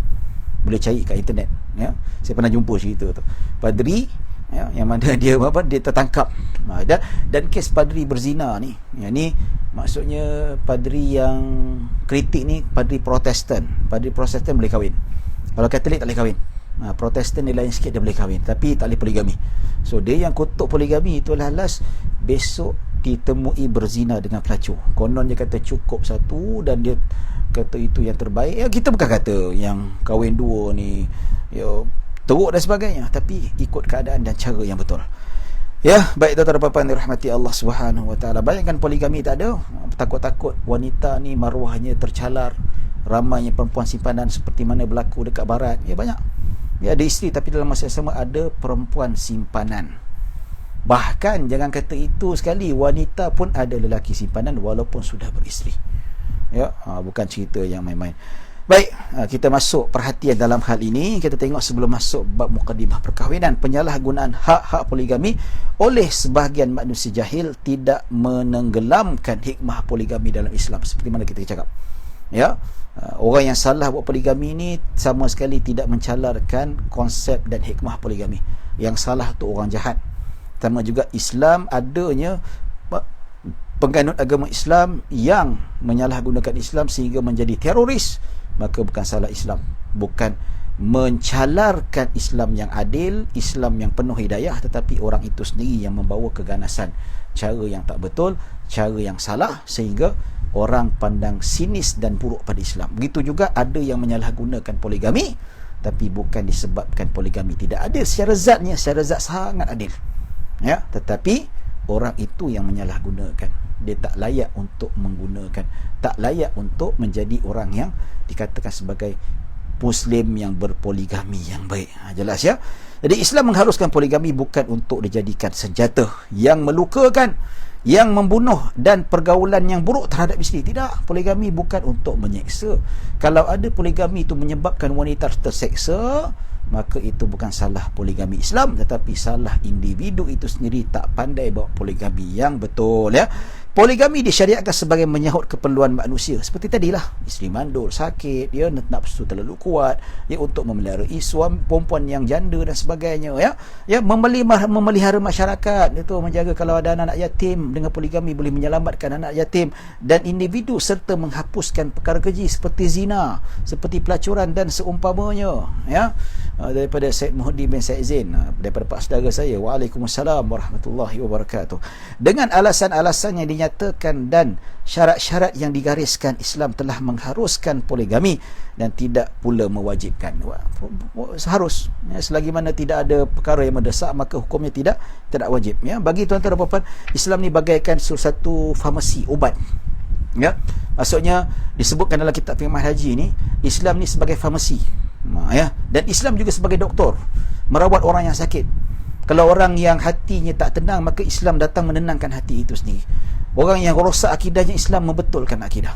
Boleh cari kat internet, ya. Saya pernah jumpa cerita tu. Padri, ya, yang mana dia tertangkap. Dan kes padri berzina ni, ya, ni maksudnya padri yang kritik ni padri Protestan. Padri Protestan boleh kahwin, kalau Katolik tak boleh kahwin, Protestan dia lain sikit, dia boleh kahwin, tapi tak boleh poligami. So dia yang kutuk poligami itu last besok ditemui berzina dengan pelacur. Konon dia kata cukup satu dan dia kata itu yang terbaik. Ya, kita bukan kata yang kahwin dua ni teruk dan sebagainya, tapi ikut keadaan dan cara yang betul. Ya, baik tuan-tuan dan puan-puan dirahmati Allah Subhanahu wa taala. Bayangkan poligami tak ada, takut-takut wanita ni maruahnya tercalar, ramainya perempuan simpanan seperti mana berlaku dekat barat. Ya, banyak. Ya, ada isteri tapi dalam masa yang sama ada perempuan simpanan. Bahkan jangan kata itu sekali, wanita pun ada lelaki simpanan walaupun sudah beristeri. Ya, bukan cerita yang main-main. Baik, kita masuk perhatian dalam hal ini. Kita tengok sebelum masuk bab mukadimah perkahwinan, penyalahgunaan hak-hak poligami oleh sebahagian manusia jahil tidak menenggelamkan hikmah poligami dalam Islam, seperti mana kita cakap. Ya, orang yang salah buat poligami ni sama sekali tidak mencalarkan konsep dan hikmah poligami. Yang salah tu orang jahat. Sama juga Islam adanya penganut agama Islam yang menyalahgunakan Islam sehingga menjadi teroris, maka bukan salah Islam, bukan mencalarkan Islam yang adil, Islam yang penuh hidayah, tetapi orang itu sendiri yang membawa keganasan, cara yang tak betul, cara yang salah, sehingga orang pandang sinis dan buruk pada Islam. Begitu juga ada yang menyalahgunakan poligami, tapi bukan disebabkan poligami tidak adil secara zatnya, secara zat sangat adil, ya, tetapi orang itu yang menyalahgunakan. Dia tak layak untuk menggunakan, tak layak untuk menjadi orang yang dikatakan sebagai Muslim yang berpoligami yang baik. Jelas ya. Jadi Islam mengharuskan poligami bukan untuk dijadikan senjata yang melukakan, yang membunuh dan pergaulan yang buruk terhadap isteri. Tidak, poligami bukan untuk menyeksa. Kalau ada poligami itu menyebabkan wanita terseksa, maka itu bukan salah poligami Islam, tetapi salah individu itu sendiri tak pandai bawa poligami yang betul, ya. Poligami disyariatkan sebagai menyahut keperluan manusia. Seperti tadilah, isteri mandul, sakit, ya, nafsu terlalu kuat, ya, untuk memelihara suami perempuan yang janda dan sebagainya, ya. Ya, memelihara masyarakat, itu menjaga kalau ada anak-anak yatim. Dengan poligami boleh menyelamatkan anak yatim dan individu serta menghapuskan perkara keji seperti zina, seperti pelacuran dan seumpamanya, ya. Daripada Syed Muhyiddin bin Syed Zain, daripada pak saudara saya. Waalaikumsalam warahmatullahi wabarakatuh. Dengan alasan-alasan yang dinyatakan dan syarat-syarat yang digariskan, Islam telah mengharuskan poligami dan tidak pula mewajibkan. Harus, ya, selagi mana tidak ada perkara yang mendesak, maka hukumnya tidak wajib, ya. Bagi tuan-tuan dan puan-puan, Islam ni bagaikan satu farmasi ubat, ya. Maksudnya disebutkan dalam kitab fiqh haji ni, Islam ni sebagai farmasi, ya, dan Islam juga sebagai doktor, merawat orang yang sakit. Kalau orang yang hatinya tak tenang, maka Islam datang menenangkan hati itu sendiri. Orang yang rosak akidahnya, Islam membetulkan akidah.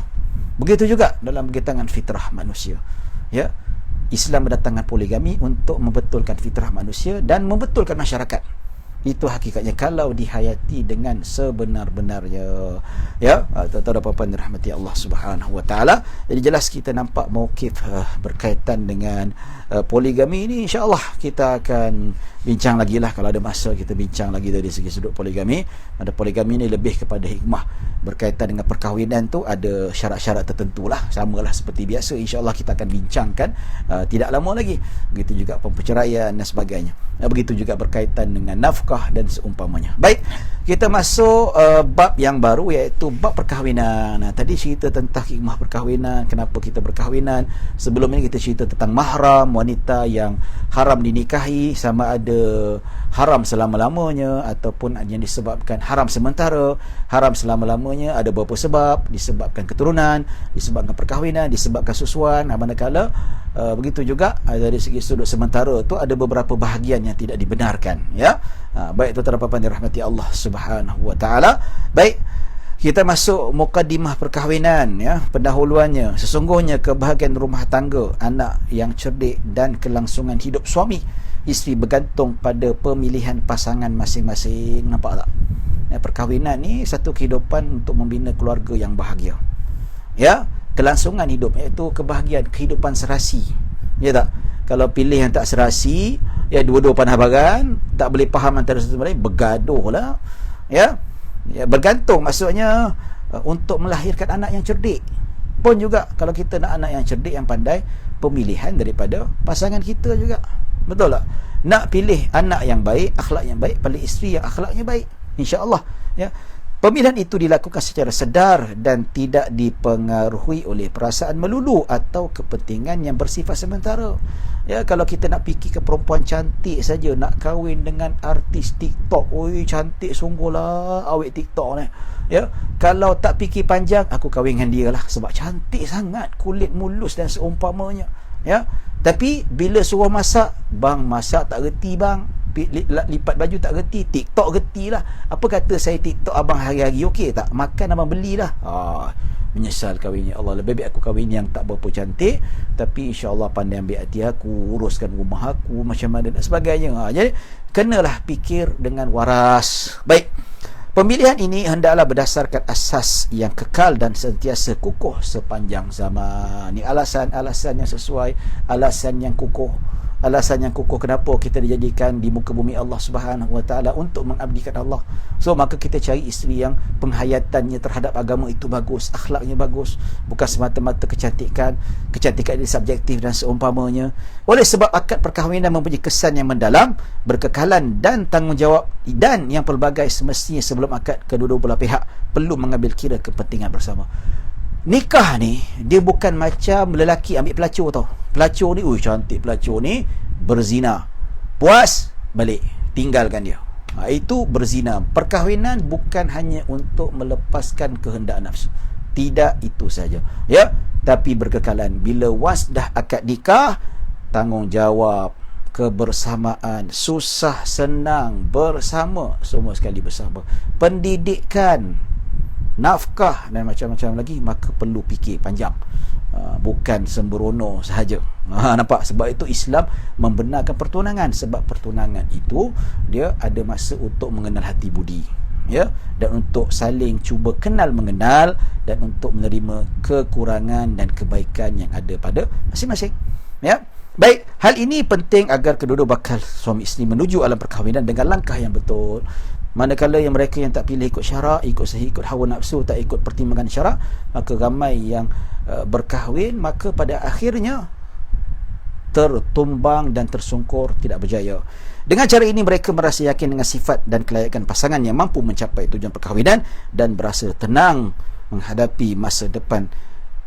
Begitu juga dalam berkaitan fitrah manusia, ya. Islam mendatangkan poligami untuk membetulkan fitrah manusia dan membetulkan masyarakat. Itu hakikatnya kalau dihayati dengan sebenar-benarnya, ya. Tuan-tuan dan puan-puan dirahmati Allah Subhanahu wa taala. Jadi jelas kita nampak mauqif berkaitan dengan poligami ini. InsyaAllah kita akan bincang lagi lah, kalau ada masa kita bincang lagi dari segi sudut poligami. Ada poligami ni lebih kepada hikmah berkaitan dengan perkahwinan tu, ada syarat-syarat tertentu lah, samalah seperti biasa. InsyaAllah kita akan bincangkan tidak lama lagi. Begitu juga perceraian dan sebagainya. Begitu juga berkaitan dengan nafkah dan seumpamanya. Baik, kita masuk bab yang baru, iaitu bab perkahwinan. Tadi cerita tentang hikmah perkahwinan, kenapa kita berkahwinan. Sebelum ini kita cerita tentang mahram, wanita yang haram dinikahi, sama ada haram selama-lamanya ataupun yang disebabkan haram sementara. Haram selama-lamanya ada beberapa sebab, disebabkan keturunan, disebabkan perkahwinan, disebabkan susuan. Manakala begitu juga dari segi sudut sementara tu ada beberapa bahagian yang tidak dibenarkan, ya. Baik tuan-tuan dan puan-puan dirahmati Allah Subhanahu wa taala. Baik, kita masuk mukadimah perkahwinan, ya, pendahuluannya. Sesungguhnya kebahagiaan rumah tangga, anak yang cerdik dan kelangsungan hidup suami isteri bergantung pada pemilihan pasangan masing-masing. Nampak tak? Ya, perkahwinan ni satu kehidupan untuk membina keluarga yang bahagia, ya. Kelangsungan hidup, iaitu kebahagiaan kehidupan serasi, ya tak? Kalau pilih yang tak serasi, ya, dua-dua panah bagan, tak boleh faham antara satu sama lain, bergaduh lah, ya. Ya, bergantung maksudnya untuk melahirkan anak yang cerdik. Pun juga kalau kita nak anak yang cerdik, yang pandai, pemilihan daripada pasangan kita juga. Betul tak? Nak pilih anak yang baik, akhlak yang baik, pilih isteri yang akhlaknya baik, insya-Allah, ya. Pemilihan itu dilakukan secara sedar dan tidak dipengaruhi oleh perasaan melulu atau kepentingan yang bersifat sementara. Ya, kalau kita nak fikir ke perempuan cantik saja, nak kahwin dengan artis TikTok, oi cantik sungguhlah awet TikTok ni. Ya, kalau tak fikir panjang, aku kahwin dengan dia lah sebab cantik sangat, kulit mulus dan seumpamanya. Ya, tapi bila suruh masak, bang masak tak reti bang, lipat baju tak reti, TikTok reti lah. Apa kata saya TikTok abang hari-hari, okey tak? Makan abang belilah. Menyesal kahwin ya Allah. Lebih baik aku kahwin yang tak berapa cantik, tapi insya-Allah pandai ambil hati aku, uruskan rumah aku macam mana dan sebagainya. Jadi kenalah fikir dengan waras. Baik. Pemilihan ini hendaklah berdasarkan asas yang kekal dan sentiasa kukuh sepanjang zaman. Ini alasan-alasan yang sesuai, alasan yang kukuh. Alasan yang kukuh kenapa kita dijadikan di muka bumi Allah Subhanahu Wa Taala untuk mengabdikan Allah. So maka kita cari isteri yang penghayatannya terhadap agama itu bagus, akhlaknya bagus, bukan semata-mata kecantikan. Kecantikan ini subjektif dan seumpamanya. Oleh sebab akad perkahwinan mempunyai kesan yang mendalam, berkekalan dan tanggungjawab, dan yang pelbagai semestinya sebelum akad kedua-dua belah pihak perlu mengambil kira kepentingan bersama. Nikah ni dia bukan macam lelaki ambil pelacur tau. Pelacur ni, cantik pelacur ni, berzina. Puas, balik, tinggalkan dia. Itu berzina. Perkahwinan bukan hanya untuk melepaskan kehendak nafsu. Tidak itu saja. Ya, tapi berkekalan. Bila was dah akad nikah, tanggungjawab, kebersamaan, susah senang bersama, semua sekali bersama. Pendidikan, nafkah dan macam-macam lagi, maka perlu fikir panjang, bukan sembrono sahaja. Nampak? Sebab itu Islam membenarkan pertunangan, sebab pertunangan itu dia ada masa untuk mengenal hati budi, ya, dan untuk saling cuba kenal mengenal, dan untuk menerima kekurangan dan kebaikan yang ada pada masing-masing. Ya, baik, hal ini penting agar kedua-dua bakal suami isteri menuju alam perkahwinan dengan langkah yang betul. Manakala yang mereka yang tak pilih ikut syarak, ikut sahih, ikut hawa nafsu, tak ikut pertimbangan syarak, maka ramai yang berkahwin, maka pada akhirnya tertumbang dan tersungkur, tidak berjaya. Dengan cara ini mereka merasa yakin dengan sifat dan kelayakan pasangan yang mampu mencapai tujuan perkahwinan dan berasa tenang menghadapi masa depan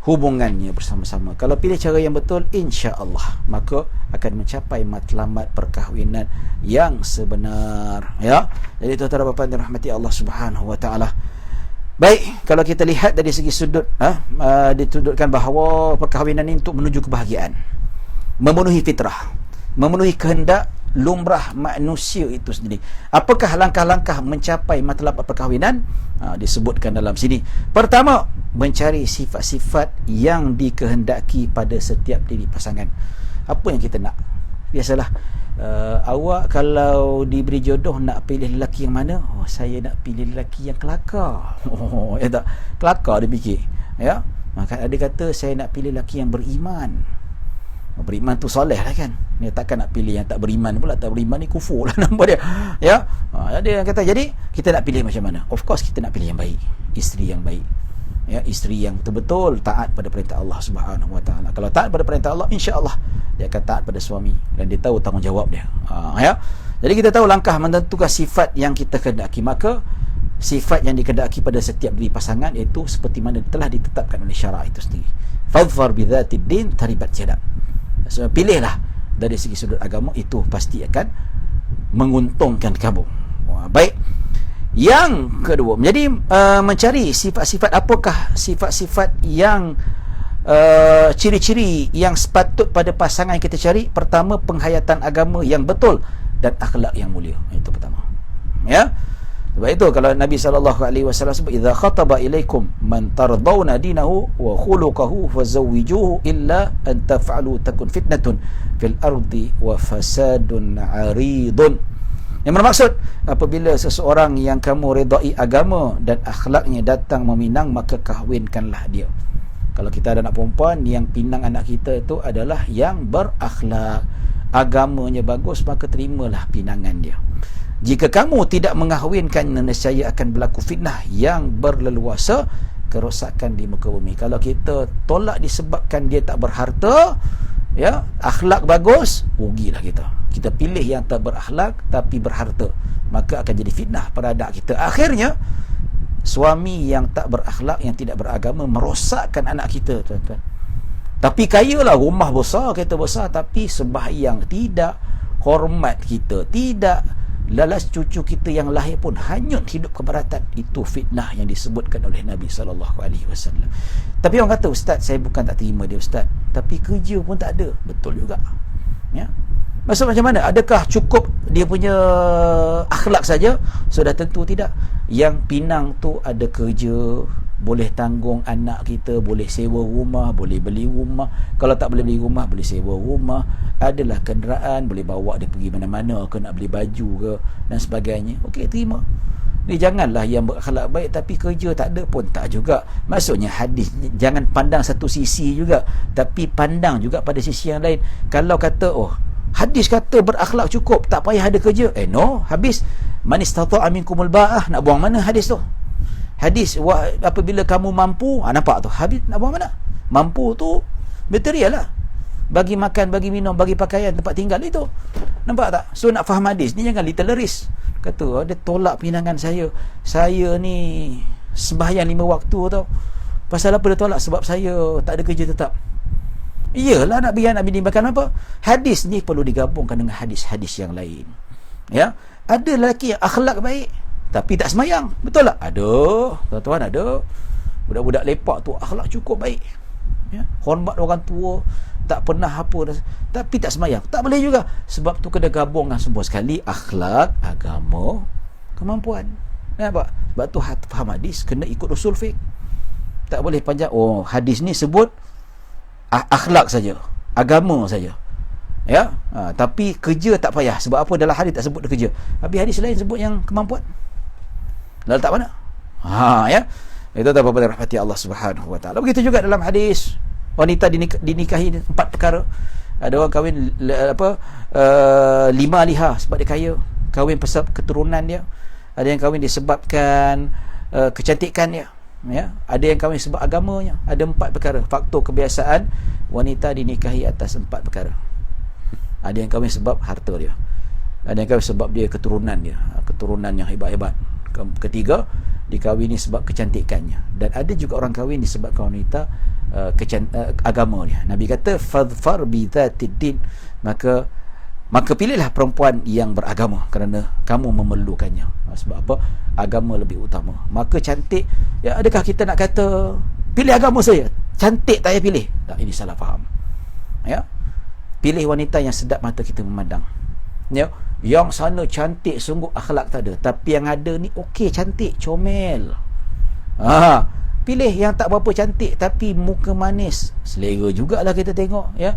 hubungannya bersama-sama. Kalau pilih cara yang betul, insya-Allah maka akan mencapai matlamat perkahwinan yang sebenar, ya. Jadi tuan-tuan dan puan-puan dirahmati Allah Subhanahu Wa Taala. Baik, kalau kita lihat dari segi sudut, ditudutkan bahawa perkahwinan ini untuk menuju kebahagiaan, memenuhi fitrah, memenuhi kehendak lumrah manusia itu sendiri. Apakah langkah-langkah mencapai matlamat perkahwinan? Disebutkan dalam sini. Pertama, mencari sifat-sifat yang dikehendaki pada setiap diri pasangan. Apa yang kita nak? Biasalah, awak kalau diberi jodoh nak pilih lelaki yang mana? Saya nak pilih lelaki yang kelakar. Ya tak? Kelakar dia fikir, ya. Maka ada kata saya nak pilih lelaki yang beriman. Beriman tu soleh lah kan. Dia takkan nak pilih yang tak beriman pula. Tak beriman ni kufur lah nama dia, ya. Dia kata, jadi kita nak pilih macam mana? Of course kita nak pilih yang baik, isteri yang baik, ya, isteri yang betul-betul taat pada perintah Allah Subhanahu Wa Taala. Kalau taat pada perintah Allah, insya-Allah dia akan taat pada suami dan dia tahu tanggungjawab dia. Ya. Jadi kita tahu langkah menentukan sifat yang kita kehendaki. Maka sifat yang dikehendaki pada setiap diri pasangan iaitu seperti mana telah ditetapkan oleh syarak itu sendiri. Fadhfar bidzatid din taribat yadak. So, pilihlah dari segi sudut agama, itu pasti akan menguntungkan kamu. Baik. Yang kedua, menjadi mencari sifat-sifat, apakah sifat-sifat yang ciri-ciri yang sepatut pada pasangan yang kita cari. Pertama, penghayatan agama yang betul dan akhlak yang mulia. Itu pertama, ya. Sebab itu kalau Nabi SAW sebut, idza khataba ilaikum man tardawna dinahu wa khuluquhu fazawwijuhu illa an taf'alu takun fitnatun fil ardi wa fasadun 'aridun. Yang bermaksud, apabila seseorang yang kamu redai agama dan akhlaknya datang meminang, maka kahwinkanlah dia. Kalau kita ada anak perempuan, yang pinang anak kita itu adalah yang berakhlak, agamanya bagus, maka terimalah pinangan dia. Jika kamu tidak mengahwinkan, nescaya akan berlaku fitnah yang berleluasa, kerosakan di muka bumi. Kalau kita tolak disebabkan dia tak berharta, Ya, akhlak bagus, rugilah kita. Kita pilih yang tak berakhlak tapi berharta, maka akan jadi fitnah pada anak kita. Akhirnya suami yang tak berakhlak, yang tidak beragama, merosakkan anak kita, tuan-tuan. Tapi kayalah, rumah besar, kereta besar, tapi sembahyang tidak, hormat kita tidak, lalas cucu kita yang lahir pun hanyut hidup keberatan. Itu fitnah yang disebutkan oleh Nabi SAW. Tapi orang kata, ustaz, saya bukan tak terima dia, ustaz, tapi kerja pun tak ada. Betul juga, ya. Maksud macam mana? Adakah cukup dia punya akhlak saja? Sudah tentu tidak. Yang pinang tu ada kerja, boleh tanggung anak kita, boleh sewa rumah, boleh beli rumah. Kalau tak boleh beli rumah, boleh sewa rumah. Adalah kenderaan, boleh bawa dia pergi mana-mana ke, nak beli baju ke dan sebagainya. Okey, terima. Ni janganlah yang berakhlak baik tapi kerja tak ada pun, tak juga. Maksudnya hadis, jangan pandang satu sisi juga, tapi pandang juga pada sisi yang lain. Kalau kata, oh, hadis kata berakhlak cukup, tak payah ada kerja. No, habis man istata'a minkumul ba'ah, nak buang mana hadis tu? Hadis apabila kamu mampu, nampak tu, habis nak buang mana? Mampu tu material lah, bagi makan, bagi minum, bagi pakaian, tempat tinggal, itu nampak tak? So nak faham hadis ni jangan literaris. Kata dia tolak pinangan saya ni sembahyang 5 waktu tau. Pasal apa dia tolak? Sebab saya tak ada kerja tetap. Iyalah, nak bimbangkan apa? Hadis ni perlu digabungkan dengan hadis-hadis yang lain. Ya, ada lelaki yang akhlak baik tapi tak semayang, betul tak? Ada, tuan-tuan, ada budak-budak lepak tu akhlak cukup baik, ya, hormat orang tua, tak pernah apa, tapi tak semayang. Tak boleh juga. Sebab tu kena gabungkan semua sekali, akhlak, agama, kemampuan. Nampak? Sebab tu faham hadis kena ikut usul fiqh. Tak boleh panjang, oh hadis ni sebut akhlak saja, agama saja, ya, tapi kerja tak payah. Sebab apa? Dalam hadis tak sebut kerja, habis hadis lain sebut yang kemampuan. Lalu tak mana? Ya, itu tak apa-apa, rahmati Allah Subhanahu wa taala. Begitu juga dalam hadis, wanita dinikahi 4 perkara. Ada orang kahwin 5 liha sebab dia kaya, kahwin sebab keturunan dia. Ada yang kahwin disebabkan kecantikan dia, ya. Ada yang kahwin sebab agamanya. Ada 4 perkara, faktor kebiasaan wanita dinikahi atas 4 perkara. Ada yang kahwin sebab harta dia, ada yang kahwin sebab dia keturunan yang hebat-hebat. Ketiga, dikahwini sebab kecantikannya. Dan ada juga orang kahwin disebabkan wanita agama dia. Nabi kata fadfar bi dzatid din, maka pilihlah perempuan yang beragama kerana kamu memerlukannya. Sebab apa? Agama lebih utama. Maka cantik, ya, adakah kita nak kata pilih agama saja, cantik tak payah pilih? Tak, ini salah faham. Ya, pilih wanita yang sedap mata kita memandang. Ya, yang sana cantik sungguh, akhlak tak ada, tapi yang ada ni okey, cantik, comel. Pilih yang tak berapa cantik tapi muka manis, selera jugalah kita tengok, ya.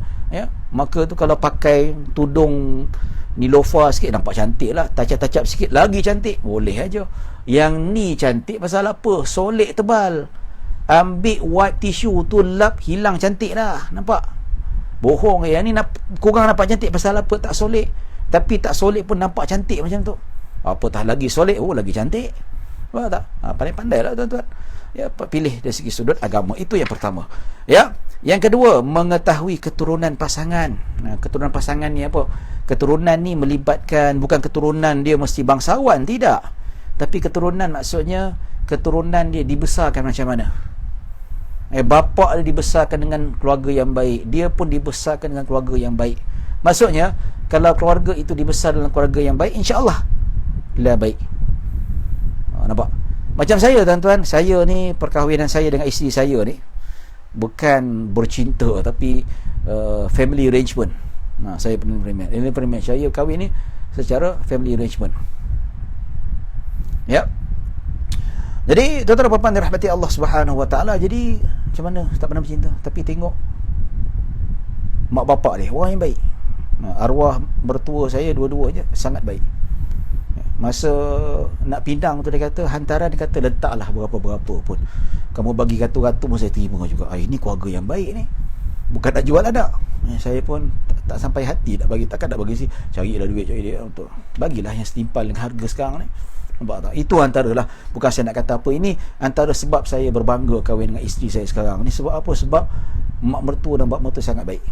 Maka tu kalau pakai tudung nilofa sikit nampak cantik lah, tacap-tacap sikit lagi cantik, boleh aja. Yang ni cantik pasal apa? Solek tebal, ambil white tissue tu lap, hilang cantik dah, nampak? Bohong. Yang ni kurang nampak cantik pasal apa? Tak solek. Tapi tak solek pun nampak cantik macam tu. Apatah lagi solek, lagi cantik. Faham tak? Pandai-pandai lah, tuan-tuan. Ya, pilih dari segi sudut agama. Itu yang pertama. Ya. Yang kedua, mengetahui keturunan pasangan. Keturunan pasangan ni apa? Keturunan ni melibatkan, bukan keturunan dia mesti bangsawan, tidak. Tapi keturunan maksudnya keturunan dia dibesarkan macam mana? Bapa dia dibesarkan dengan keluarga yang baik, dia pun dibesarkan dengan keluarga yang baik. Maksudnya kalau keluarga itu dibesar dalam keluarga yang baik, insya-Allah lah baik. Nampak? Macam saya, tuan-tuan, saya ni, perkahwinan saya dengan isteri saya ni bukan bercinta, tapi family arrangement. Saya pernah saya kahwin ni secara family arrangement. Ya. Jadi tuan-tuan dan puan-puan dirahmati Allah Subhanahu wa taala, jadi macam mana tak pernah bercinta, tapi tengok mak bapak dia orang yang baik. Arwah mertua saya dua-duanya sangat baik. Masa nak pindang tu dia kata, hantaran dia kata letaklah berapa-berapa pun, kamu bagi ratus-ratus pun saya terima juga. Ini keluarga yang baik ni, bukan nak jual anak. Saya pun tak sampai hati nak bagi, takkan nak bagi carilah duit, cari dia untuk bagilah yang setimpal dengan harga sekarang ni. Nampak tak? Itu antara lah, bukan saya nak kata apa, ini antara sebab saya berbangga kahwin dengan isteri saya sekarang ni. Sebab apa? Sebab mak mertua dan bapa mertua sangat baik.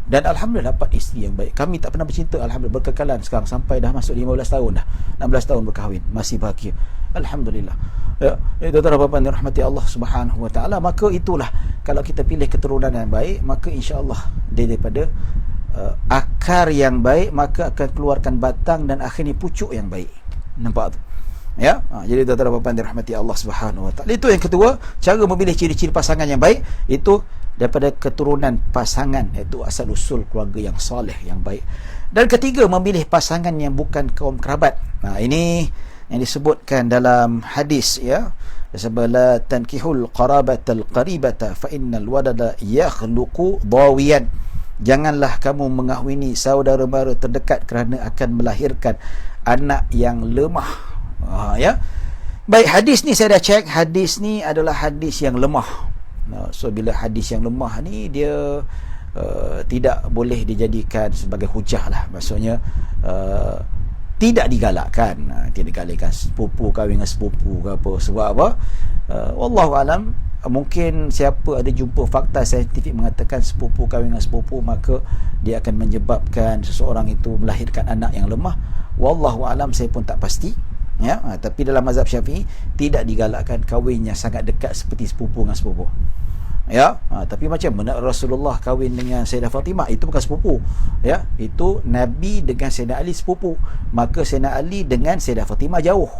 Dan alhamdulillah dapat isteri yang baik. Kami tak pernah bercinta, alhamdulillah, berkekalan sekarang sampai dah masuk 15 tahun dah. 16 tahun berkahwin, masih bahagia. Alhamdulillah. Ya, tuan-tuan dan puan dirahmati Allah Subhanahu wa taala, maka itulah kalau kita pilih keturunan yang baik, maka insya-Allah daripada akar yang baik maka akan keluarkan batang dan akhirnya pucuk yang baik. Nampak tu? Ya, jadi tuan-tuan dan puan dirahmati Allah Subhanahu wa taala. Itu yang kedua, cara memilih ciri-ciri pasangan yang baik itu daripada keturunan pasangan, iaitu asal usul keluarga yang soleh, yang baik. Dan ketiga, memilih pasangan yang bukan kaum kerabat. Ini yang disebutkan dalam hadis, ya, sebala tankihul qarabatal qaribata fa innal wadada yakhluqu dawiyan. Janganlah kamu mengahwini saudara mara terdekat kerana akan melahirkan anak yang lemah. Ya. Baik, hadis ni saya dah cek, hadis ni adalah hadis yang lemah. So bila hadis yang lemah ni, dia tidak boleh dijadikan sebagai hujah lah. Maksudnya tidak digalakkan. Tidak digalakkan sepupu kahwin dengan sepupu ke apa. Sebab apa? Wallahu alam, mungkin siapa ada jumpa fakta saintifik mengatakan sepupu kahwin dengan sepupu maka dia akan menyebabkan seseorang itu melahirkan anak yang lemah. Wallahu alam, saya pun tak pasti. Ya, tapi dalam mazhab Syafi'i tidak digalakkan kahwin yang sangat dekat seperti sepupu dengan sepupu. Ya, tapi macam mana Rasulullah kahwin dengan Sayyidah Fatimah, itu bukan sepupu. Ya, itu Nabi dengan Sayyidina Ali sepupu. Maka Sayyidina Ali dengan Sayyidah Fatimah jauh.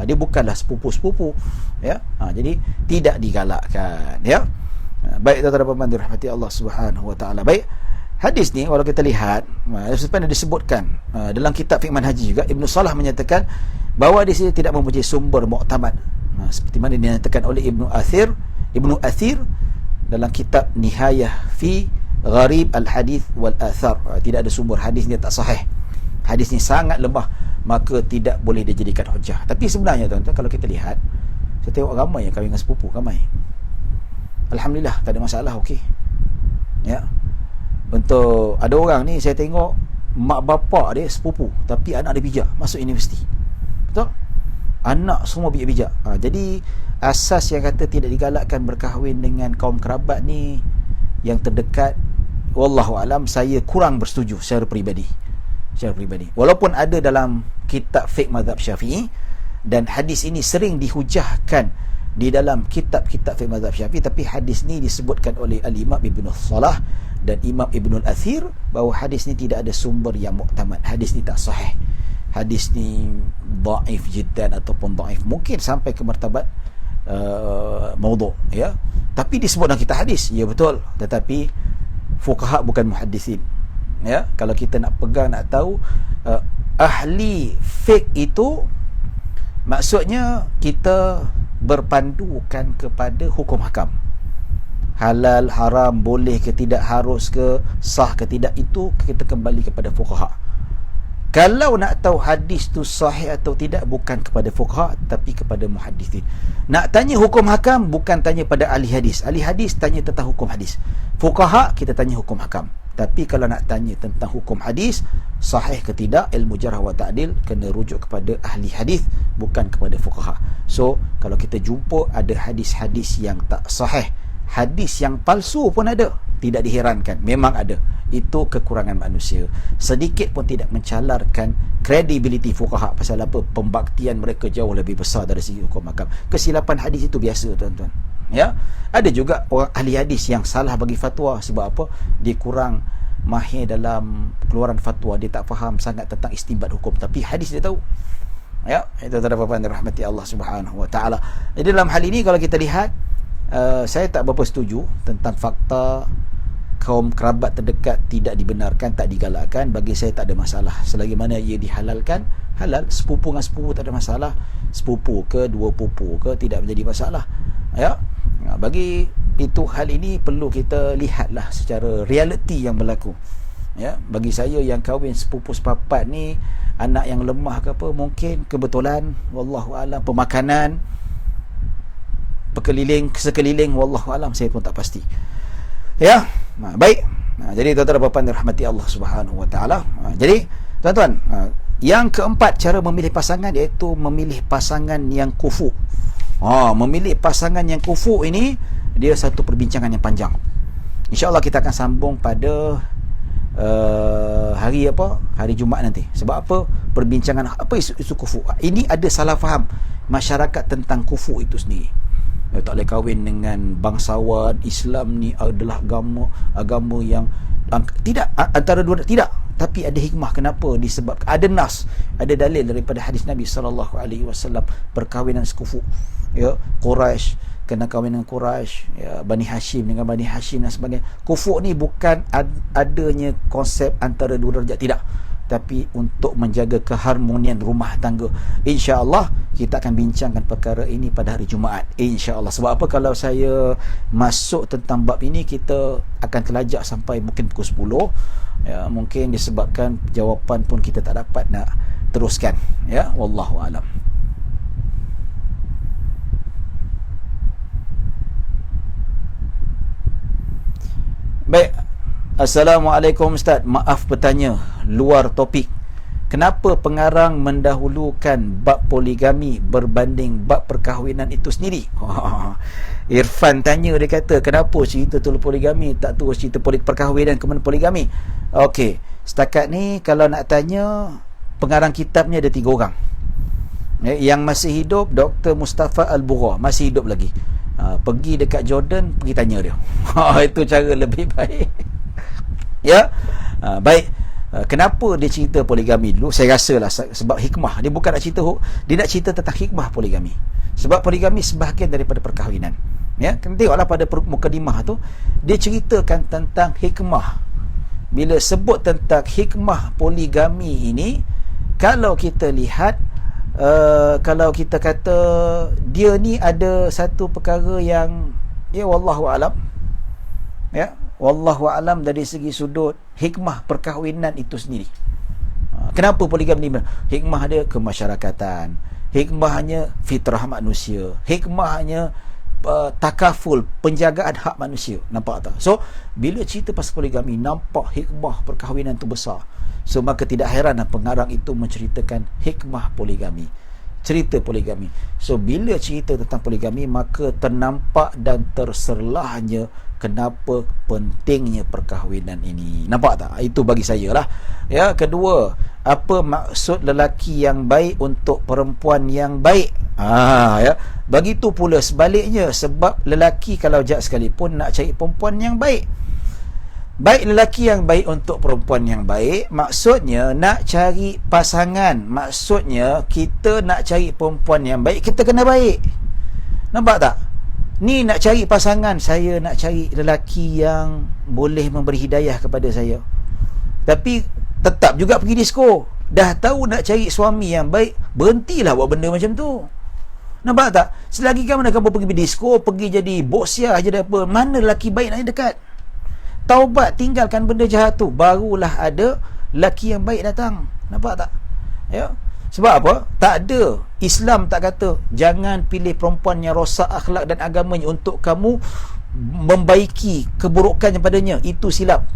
Dia bukanlah sepupu-sepupu. Ya, jadi tidak digalakkan. Ya. Baik, tuan-tuan dan puan dirahmati Allah Subhanahu wa taala. Baik. Hadis ni kalau kita lihat, sebenarnya disebutkan dalam kitab Fiqh Manhaji juga, Ibnu Salah menyatakan bahawa di sini tidak mempunyai sumber muktamad. Seperti mana dinyatakan oleh Ibnu Athir dalam kitab Nihayah fi Gharib al-Hadith wal Athar. Tidak ada sumber, hadis ni tak sahih. Hadis ni sangat lemah, maka tidak boleh dijadikan hujah. Tapi sebenarnya tuan-tuan, kalau kita lihat, saya tengok ramai yang kahwin dengan sepupu, ramai. Alhamdulillah, tak ada masalah, okey. Ya. Untuk ada orang ni saya tengok mak bapak dia sepupu tapi anak dia bijak, masuk universiti. Betul? Anak semua bijak-bijak. Jadi asas yang kata tidak digalakkan berkahwin dengan kaum kerabat ni yang terdekat, wallahu alam, saya kurang bersetuju secara peribadi. Walaupun ada dalam kitab fiqh mazhab Syafi'i dan hadis ini sering dihujahkan di dalam kitab-kitab fiqh mazhab Syafi'i, tapi hadis ni disebutkan oleh Al-Imam Ibnu Salah dan Imam Ibnul Athir bahawa hadis ni tidak ada sumber yang muktamad. Hadis ni tak sahih. Hadis ni dhaif jiddan ataupun dhaif, mungkin sampai ke martabat maudhu', ya. Tapi disebut dalam kitab hadis, ya betul, tetapi fuqaha bukan muhaddisin. Ya, kalau kita nak pegang, nak tahu ahli fiqh itu, maksudnya kita berpandukan kepada hukum hakam. Halal, haram, boleh ke tidak, harus ke, sah ke tidak, itu kita kembali kepada fuqaha. Kalau nak tahu hadis tu sahih atau tidak, bukan kepada fuqaha tapi kepada muhaddisin. Nak tanya hukum hakam, bukan tanya pada ahli hadis. Ahli hadis tanya tentang hukum hadis. Fuqaha kita tanya hukum hakam. Tapi kalau nak tanya tentang hukum hadis, sahih ke tidak, ilmu jarh wa ta'dil, kena rujuk kepada ahli hadis, bukan kepada fuqaha. So kalau kita jumpa ada hadis-hadis yang tak sahih, hadis yang palsu pun ada, tidak diherankan, memang ada. Itu kekurangan manusia. Sedikit pun tidak mencalarkan kredibiliti fuqaha. Pasal apa? Pembaktian mereka jauh lebih besar dari segi hukum hakam. Kesilapan hadis itu biasa, tuan-tuan. Ya, ada juga orang ahli hadis yang salah bagi fatwa. Sebab apa? Dia kurang mahir dalam keluaran fatwa, dia tak faham sangat tentang istinbat hukum, tapi hadis dia tahu. Ya, itu tuan-tuan dirahmati Allah Subhanahu wa taala. Jadi dalam hal ini kalau kita lihat, saya tak berapa setuju tentang fakta kaum kerabat terdekat tidak dibenarkan, tak digalakkan. Bagi saya tak ada masalah, selagi mana ia dihalalkan, halal. Sepupu dengan sepupu tak ada masalah, sepupu ke dua pupu ke, tidak menjadi masalah. Ya, bagi itu hal ini perlu kita lihatlah secara realiti yang berlaku. Ya, bagi saya yang kahwin sepupu sepapat ni anak yang lemah ke apa, mungkin kebetulan, wallahu alam, pemakanan sekeliling, wallahu alam, saya pun tak pasti. Ya, baik. Jadi tuan-tuan dan puan dirahmati Allah Subhanahu wa taala. Jadi tuan-tuan, yang keempat cara memilih pasangan iaitu memilih pasangan yang kufu. Memilih pasangan yang kufu ini dia satu perbincangan yang panjang. InsyaAllah kita akan sambung pada hari apa? Hari Jumaat nanti. Sebab apa? Perbincangan apa isu kufu. Ini ada salah faham masyarakat tentang kufu itu sendiri. Tak boleh kahwin dengan bangsawan. Islam ni adalah agama yang tidak, antara dua tidak. Tapi ada hikmah kenapa disebabkan. Ada nas, ada dalil daripada hadis Nabi SAW, perkahwinan sekufu. Ya, Quraisy kena kahwin dengan Quraisy, ya, Bani Hashim dengan Bani Hashim dan sebagainya. Kufu ni bukan adanya konsep antara dua darjat, tidak, tapi untuk menjaga keharmonian rumah tangga. InsyaAllah kita akan bincangkan perkara ini pada hari Jumaat, InsyaAllah. Sebab apa, kalau saya masuk tentang bab ini, kita akan terlajak sampai mungkin pukul 10, ya, mungkin disebabkan jawapan pun kita tak dapat nak teruskan, ya, wallahu alam. Baik, Assalamualaikum Ustaz. Maaf bertanya luar topik. Kenapa pengarang mendahulukan bab poligami berbanding bab perkahwinan itu sendiri? Irfan tanya, dia kata, kenapa cerita tu poligami, tak terus cerita perkahwinan kemudian poligami? Okey, setakat ni kalau nak tanya, pengarang kitabnya ada 3 orang. Yang masih hidup, Dr. Mustafa Al-Bura, masih hidup lagi. Pergi dekat Jordan, pergi tanya dia. Itu cara lebih baik. Ya, baik. Kenapa dia cerita poligami dulu? Saya rasalah sebab hikmah. Dia bukan nak cerita, dia nak cerita tentang hikmah poligami. Sebab poligami sebahagian daripada perkahwinan. Ya, kena tengoklah pada mukadimah tu, dia ceritakan tentang hikmah. Bila sebut tentang hikmah poligami ini, kalau kita lihat, kalau kita kata dia ni ada satu perkara yang, ya, wallahu alam, ya, wallahu alam, dari segi sudut hikmah perkahwinan itu sendiri. Kenapa poligami ni? Hikmah dia kemasyarakatan, hikmahnya fitrah manusia, hikmahnya takaful, penjagaan hak manusia. Nampak tak? So bila cerita pasal poligami, nampak hikmah perkahwinan tu besar. So maka tidak heran pengarang itu menceritakan hikmah poligami, cerita poligami. So bila cerita tentang poligami, maka ternampak dan terserlahnya kenapa pentingnya perkahwinan ini. Nampak tak? Itu bagi saya lah. Ya, kedua, apa maksud lelaki yang baik untuk perempuan yang baik? Ya, begitu pula sebaliknya. Sebab lelaki kalau jahat sekalipun nak cari perempuan yang baik. Baik lelaki yang baik untuk perempuan yang baik, maksudnya nak cari pasangan, maksudnya kita nak cari perempuan yang baik, kita kena baik. Nampak tak? Ni nak cari pasangan, saya nak cari lelaki yang boleh memberi hidayah kepada saya, tapi tetap juga pergi disko. Dah tahu nak cari suami yang baik, berhentilah buat benda macam tu. Nampak tak? Selagi kamu nak pergi disko, pergi jadi bosia aja, apa, mana lelaki baik nak dekat? Taubat, tinggalkan benda jahat tu, barulah ada lelaki yang baik datang. Nampak tak? Ya. Sebab apa? Tak ada, Islam tak kata jangan pilih perempuan yang rosak akhlak dan agamanya untuk kamu membaiki keburukannya padanya. Itu silap.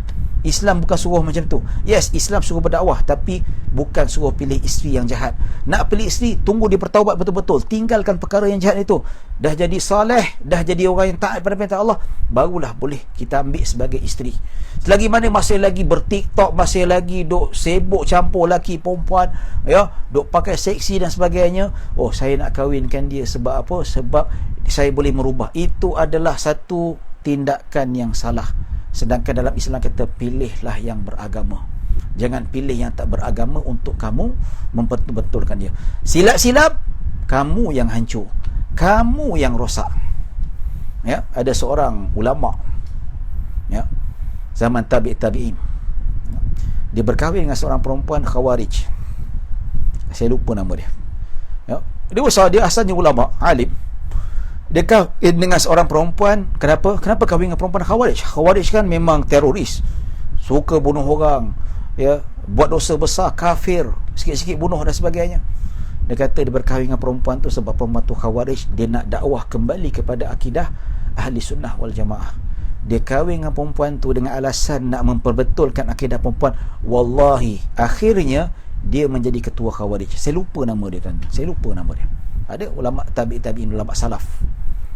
Islam bukan suruh macam tu. Yes, Islam suruh berdakwah, tapi bukan suruh pilih isteri yang jahat. Nak pilih isteri, tunggu dia bertaubat betul-betul, tinggalkan perkara yang jahat itu. Dah jadi soleh, dah jadi orang yang taat pada perintah Allah, barulah boleh kita ambil sebagai isteri. Selagi mana masih lagi bertiktok, masih lagi duk sibuk campur laki perempuan, ya, duk pakai seksi dan sebagainya, oh saya nak kahwinkan dia sebab apa? Sebab saya boleh merubah. Itu adalah satu tindakan yang salah. Sedangkan dalam Islam kata, pilihlah yang beragama, jangan pilih yang tak beragama untuk kamu membetul-betulkan dia. Silap-silap, kamu yang hancur, kamu yang rosak. Ya, ada seorang ulama, ya, zaman tabi'in, dia berkahwin dengan seorang perempuan Khawarij. Saya lupa nama dia. Ya, dia besar, dia asalnya ulama, alim. Dia kahwin dengan seorang perempuan. Kenapa kahwin dengan perempuan Khawarij? Khawarij kan memang teroris, suka bunuh orang, ya, buat dosa besar, kafir, sikit-sikit bunuh dan sebagainya. Dia kata dia berkahwin dengan perempuan tu sebab perempuan tu Khawarij. Dia nak dakwah kembali kepada akidah ahli sunnah wal jamaah. Dia kahwin dengan perempuan tu dengan alasan nak memperbetulkan akidah perempuan. Wallahi, akhirnya dia menjadi ketua Khawarij. Saya lupa nama dia, kan? Saya lupa nama dia. Ada ulama tabi'in, ulama salaf.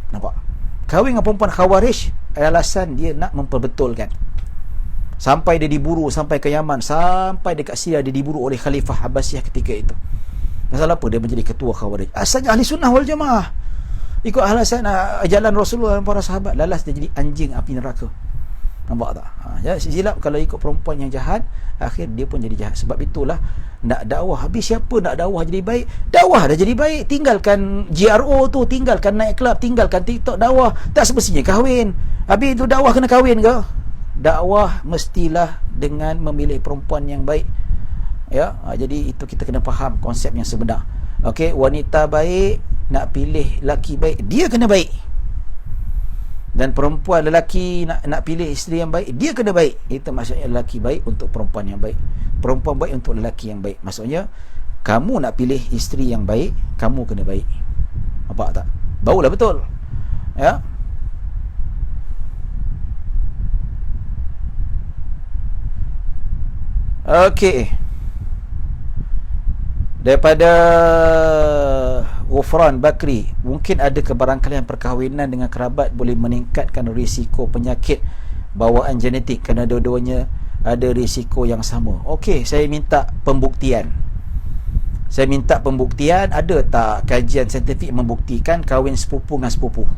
Nampak? Kahwin dengan perempuan Khawarij, alasan dia nak memperbetulkan. Sampai dia diburu sampai ke Yaman, sampai dekat Syria dia diburu oleh Khalifah Abbasiyah ketika itu. Pasal apa dia menjadi ketua Khawarij? Asalnya ahli sunnah wal jamaah, ikut alasan jalan Rasulullah dan para sahabat. Lalas dia jadi anjing api neraka. Nampak tak? Ya, silap kalau ikut perempuan yang jahat, akhir dia pun jadi jahat. Sebab itulah nak dakwah, habis siapa nak dakwah jadi baik? Dakwah dah jadi baik, tinggalkan GRO tu, tinggalkan night club, tinggalkan TikTok. Dakwah tak semestinya kahwin. Habis itu dakwah kena kahwin ke? Dakwah mestilah dengan memilih perempuan yang baik. Ya, jadi itu kita kena faham konsep yang sebenar. Okey, wanita baik nak pilih laki baik, dia kena baik. Dan perempuan lelaki nak pilih isteri yang baik, dia kena baik. Itu maksudnya lelaki baik untuk perempuan yang baik, perempuan baik untuk lelaki yang baik. Maksudnya kamu nak pilih isteri yang baik, kamu kena baik. Nampak tak? Barulah betul. Ya. Okey. Daripada Ghufran Bakri, mungkin ada kebarangkalian perkahwinan dengan kerabat boleh meningkatkan risiko penyakit bawaan genetik kerana dua-duanya ada risiko yang sama. Okey, saya minta pembuktian. Ada tak kajian saintifik membuktikan kahwin sepupu dengan sepupu?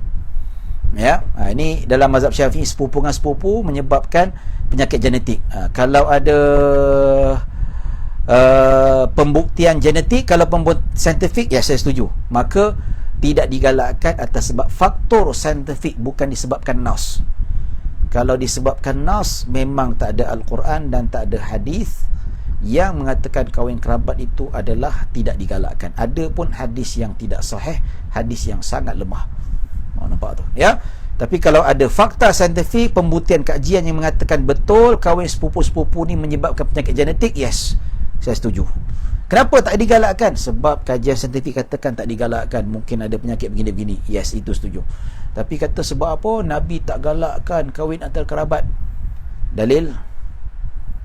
Ya, ini dalam mazhab Syafi'i, sepupu dengan sepupu menyebabkan penyakit genetik. Kalau ada pembuktian genetik, kalau pembuktian saintifik, ya saya setuju. Maka tidak digalakkan atas sebab faktor saintifik, bukan disebabkan nas. Kalau disebabkan nas, memang tak ada Al-Quran dan tak ada hadis yang mengatakan kahwin kerabat itu adalah tidak digalakkan. Ada pun hadis yang tidak sahih, hadis yang sangat lemah. Nampak tu, ya. Tapi kalau ada fakta saintifik, pembuktian kajian yang mengatakan betul kahwin sepupu-sepupu ni menyebabkan penyakit genetik, yes, saya setuju. Kenapa tak digalakkan? Sebab kajian saintifik katakan tak digalakkan, mungkin ada penyakit begini-begini. Yes, itu setuju. Tapi kata sebab apa Nabi tak galakkan kahwin antar kerabat? Dalil?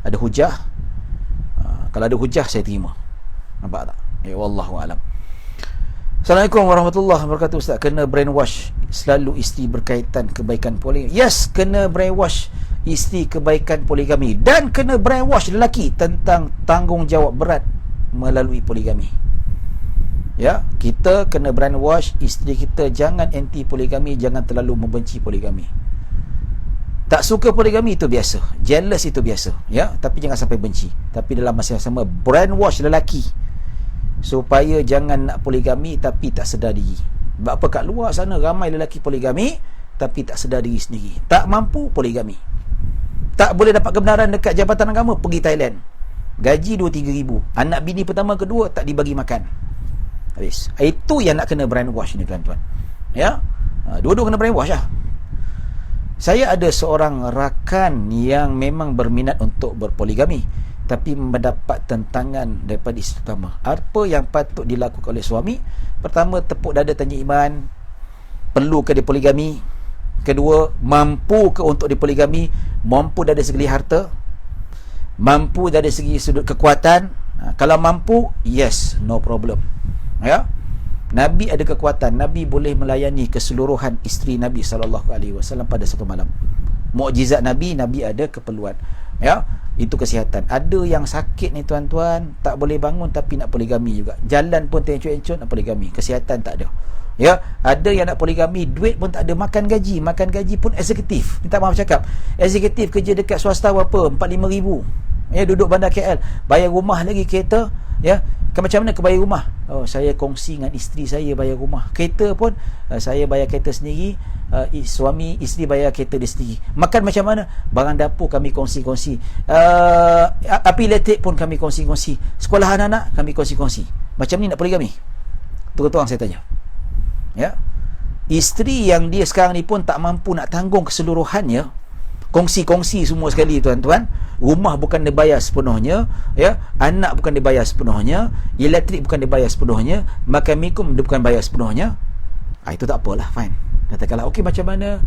Ada hujah? Kalau ada hujah, saya terima. Nampak tak? Ya, wallahu alam. Assalamualaikum warahmatullahi wabarakatuh. Ustaz, kena brainwash selalu isteri berkaitan kebaikan poligami? Yes, kena brainwash isteri kebaikan poligami, dan kena brainwash lelaki tentang tanggungjawab berat melalui poligami. Ya, kita kena brainwash isteri kita, jangan anti poligami, jangan terlalu membenci poligami. Tak suka poligami itu biasa, jealous itu biasa, ya, tapi jangan sampai benci. Tapi dalam masa yang sama, brainwash lelaki supaya jangan nak poligami tapi tak sedar diri. Sebab apa? Kat luar sana ramai lelaki poligami tapi tak sedar diri sendiri. Tak mampu poligami, tak boleh dapat kebenaran dekat jabatan agama, pergi Thailand, gaji 2-3 ribu, anak bini pertama kedua tak dibagi makan, habis. Itu yang nak kena brainwash ni tuan-tuan, ya. Dua-dua kena brainwash lah. Saya ada seorang rakan yang memang berminat untuk berpoligami, tapi mendapat tentangan daripada isteri utama. Apa yang patut dilakukan oleh suami? Pertama, tepuk dada tanya iman. Perlu ke dia poligami? Kedua, mampu ke untuk dipoligami? Mampu dari segi harta? Mampu dari segi sudut kekuatan? Kalau mampu, yes, no problem. Ya, Nabi ada kekuatan. Nabi boleh melayani keseluruhan isteri Nabi SAW pada satu malam. Mukjizat Nabi, Nabi ada keperluan. Ya, itu kesihatan. Ada yang sakit ni tuan-tuan, tak boleh bangun tapi nak poligami juga. Jalan pun tencot-encot nak poligami. Kesihatan tak ada. Ya, ada yang nak poligami, duit pun tak ada, makan gaji pun eksekutif. Minta maaf cakap, eksekutif kerja dekat swasta berapa? 4-5 ribu. Ya, duduk bandar KL, bayar rumah lagi kereta, ya. Macam mana kebayar rumah? Oh, saya kongsi dengan isteri saya bayar rumah. Kereta pun saya bayar kereta sendiri, suami isteri bayar kereta dia sendiri. Makan macam mana? Barang dapur kami kongsi-kongsi, api elektrik pun kami kongsi-kongsi, sekolah anak-anak kami kongsi-kongsi. Macam ni nak poligami? Terang-terang saya tanya, ya. Isteri yang dia sekarang ni pun tak mampu nak tanggung keseluruhannya, kongsi-kongsi semua sekali tuan-tuan. Rumah bukan dibayar sepenuhnya, ya. Anak bukan dibayar sepenuhnya, elektrik bukan dibayar sepenuhnya, makan minum dia bukan bayar sepenuhnya. Itu tak apalah, fine. Katakanlah, okey, macam mana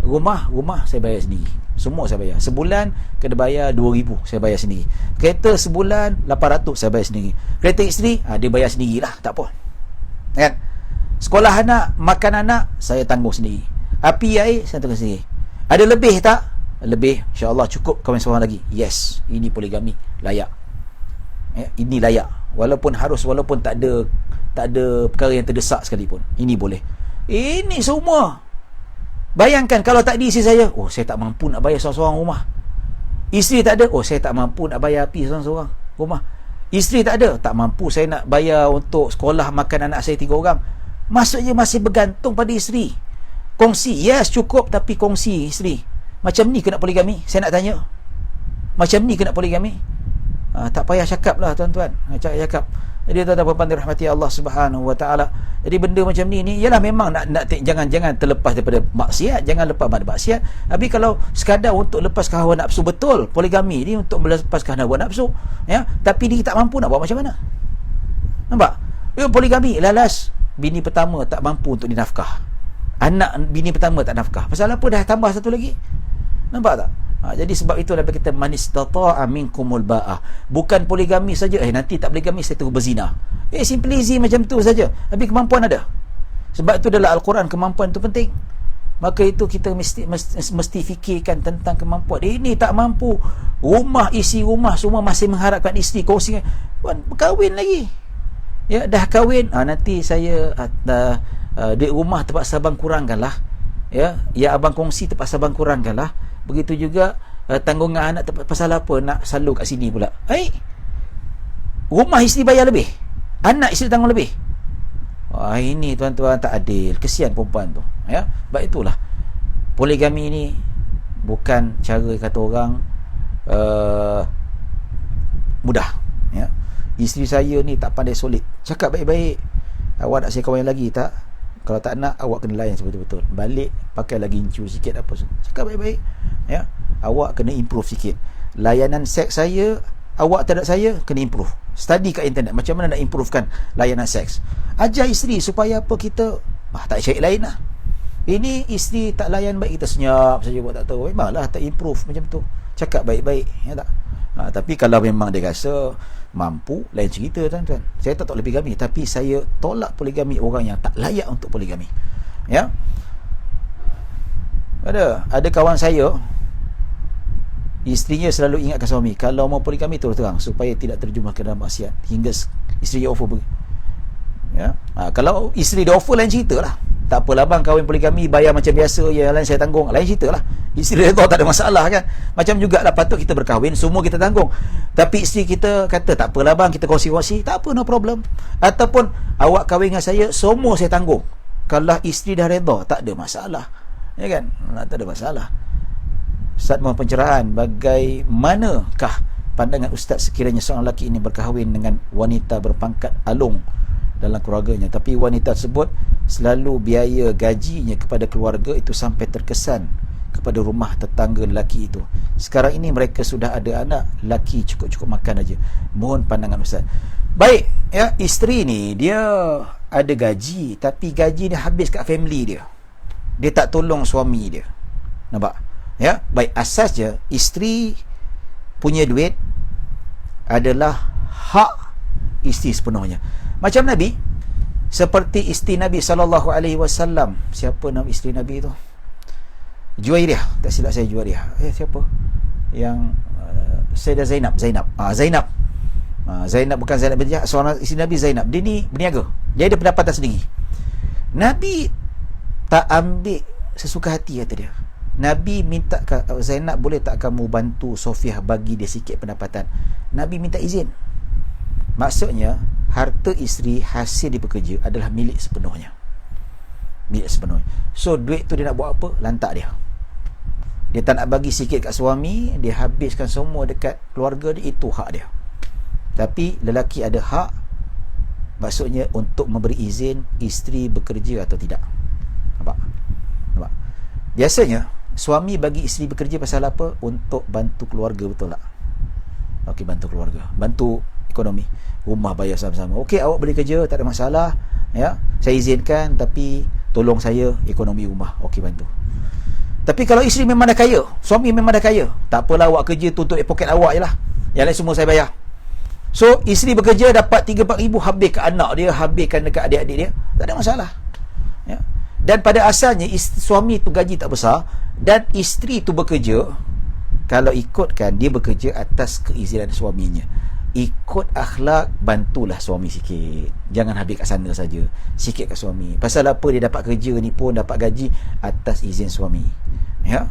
rumah saya bayar sendiri, semua saya bayar. Sebulan kena bayar 2,000, saya bayar sendiri. Kereta sebulan 800, saya bayar sendiri. Kereta isteri, dia bayar sendirilah, tak apa, kan. Sekolah anak, makan anak, saya tanggung sendiri. Api air, saya tanggung sendiri. Ada lebih tak? lebih, insya-Allah cukup kahwin seorang lagi. Yes, ini poligami, layak. Ini layak. Walaupun tak ada perkara yang terdesak sekalipun. Ini boleh. Ini semua. Bayangkan kalau tak diisi saya, saya tak mampu nak bayar seorang-seorang rumah. Isteri tak ada, saya tak mampu nak bayar api seorang-seorang rumah. Isteri tak ada, tak mampu saya nak bayar untuk sekolah makan anak saya 3 orang. Maksudnya masih bergantung pada isteri. Kongsi, yes cukup, tapi kongsi isteri. Macam ni ke nak poligami? Saya nak tanya. Macam ni ke nak poligami? Tak payah cakap lah tuan-tuan. Cakap. Jadi tuan-tuan puan dirahmati Allah Subhanahu Wa Taala. Jadi benda macam ni ialah memang jangan terlepas daripada maksiat, jangan lepas pada maksiat. Tapi kalau sekadar untuk lepaskan hawa nafsu, betul poligami ni untuk melepaskan hawa nafsu, ya. Tapi dia tak mampu nak buat macam mana? Nampak? Poligami lalas bini pertama tak mampu untuk dinafkah. Anak bini pertama tak nafkah. Pasal apa dah tambah satu lagi? Nampak tak? Jadi sebab itu Nabi kata man istata'a minkumul ba'ah. Bukan poligami saja, nanti tak poligami saya terus berzina. Simple easy macam tu saja. Tapi kemampuan ada. Sebab itu dalam Al-Quran kemampuan tu penting. Maka itu kita mesti fikirkan tentang kemampuan. Ini tak mampu. Rumah, isi rumah semua masih mengharapkan isteri kongsi. Berkahwin lagi. Ya, dah kahwin. Nanti saya duit rumah terpaksa abang kurangkanlah. Ya, abang kongsi terpaksa abang kurangkanlah. Begitu juga tanggungan anak pasal apa nak salur kat sini pula. Rumah isteri bayar lebih, anak isteri tanggung lebih. Ini tuan-tuan tak adil. Kesian perempuan tu, ya. Sebab itulah poligami ni bukan cara kata orang mudah, ya. Isteri saya ni tak pandai solid. Cakap baik-baik, awak nak saya kahwin lagi tak? Kalau tak nak, awak kena layan betul-betul. Balik pakai lagi incu sikit apa semua. Cakap baik-baik, ya. Awak kena improve sikit. Layanan seks saya, awak terhadap saya kena improve. Study kat internet macam mana nak improvekan layanan seks. Ajar isteri supaya apa kita tak cari lain lah. Ini isteri tak layan baik, kita senyap saja buat tak tahu. Memanglah tak improve macam tu. Cakap baik-baik, ya tak? Tapi kalau memang dia rasa mampu, lain cerita tuan-tuan. Saya tak tolak poligami, tapi saya tolak poligami orang yang tak layak untuk poligami, ya. Ada kawan saya, isterinya selalu ingatkan suami kalau mau poligami terus terang supaya tidak terjerumus ke dalam maksiat, hingga isteri offer ya. Kalau isteri dia offer, lain cerita lah. Tak apalah bang, kahwin poligami bayar macam biasa, yang lain saya tanggung, lain cerita lah. Isteri dia tahu tak ada masalah kan. Macam jugalah patut kita berkahwin, semua kita tanggung. Tapi isteri kita kata tak apalah bang, kita kongsi-kongsi, tak apa, no problem. Ataupun awak kahwin dengan saya, semua saya tanggung. Kalau isteri dah redha, tak ada masalah, ya kan? Tak ada masalah. Ustaz mohon pencerahan, bagaimanakah pandangan Ustaz sekiranya seorang lelaki ini berkahwin dengan wanita berpangkat alung dalam keluarganya, tapi wanita tersebut selalu biaya gajinya kepada keluarga itu sampai terkesan kepada rumah tetangga lelaki itu. Sekarang ini mereka sudah ada anak, lelaki cukup-cukup makan aja. Mohon pandangan Ustaz. Baik, ya, isteri ni dia ada gaji, tapi gaji dia habis kat family dia. Dia tak tolong suami dia. Nampak? Ya, baik, asasnya isteri punya duit adalah hak isteri sepenuhnya. Macam Nabi, seperti isteri Nabi SAW. Siapa nama isteri Nabi tu? Juwairiyah, tak silap saya Juwairiyah. Siapa? Yang Sayyidah Zainab. Zainab bukan Zainab binti Jahsh, seorang isteri Nabi Zainab. Dia ni berniaga. Dia ada pendapatan sendiri. Nabi tak ambil sesuka hati, kata dia. Nabi minta Zainab, boleh tak kamu bantu Sofiah bagi dia sikit pendapatan? Nabi minta izin. Maksudnya harta isteri hasil dia bekerja adalah milik sepenuhnya. So duit tu dia nak buat apa? Lantak dia. Dia tak nak bagi sikit kat suami, dia habiskan semua dekat keluarga dia, itu hak dia. Tapi lelaki ada hak, maksudnya untuk memberi izin isteri bekerja atau tidak. Nampak? Biasanya suami bagi isteri bekerja pasal apa? Untuk bantu keluarga, betul tak? Okey, bantu keluarga, bantu ekonomi, rumah bayar sama-sama. Okey, awak boleh kerja, tak ada masalah, ya, saya izinkan, tapi tolong saya ekonomi rumah. Okey, bantu. Tapi kalau isteri memang dah kaya, suami memang dah kaya, tak apalah, awak kerja tutup poket awak je lah, yang lain semua saya bayar. So isteri bekerja dapat 3-4 ribu, habis ke anak dia, habiskan dekat adik-adik dia, tak ada masalah, ya. Dan pada asalnya suami tu gaji tak besar dan isteri tu bekerja, Kalau ikutkan, dia bekerja atas keizinan suaminya. Ikut akhlak, bantulah suami sikit. Jangan habis kat sana saja, sikit kat suami. Pasal apa dia dapat kerja ni pun, dapat gaji atas izin suami. Ya.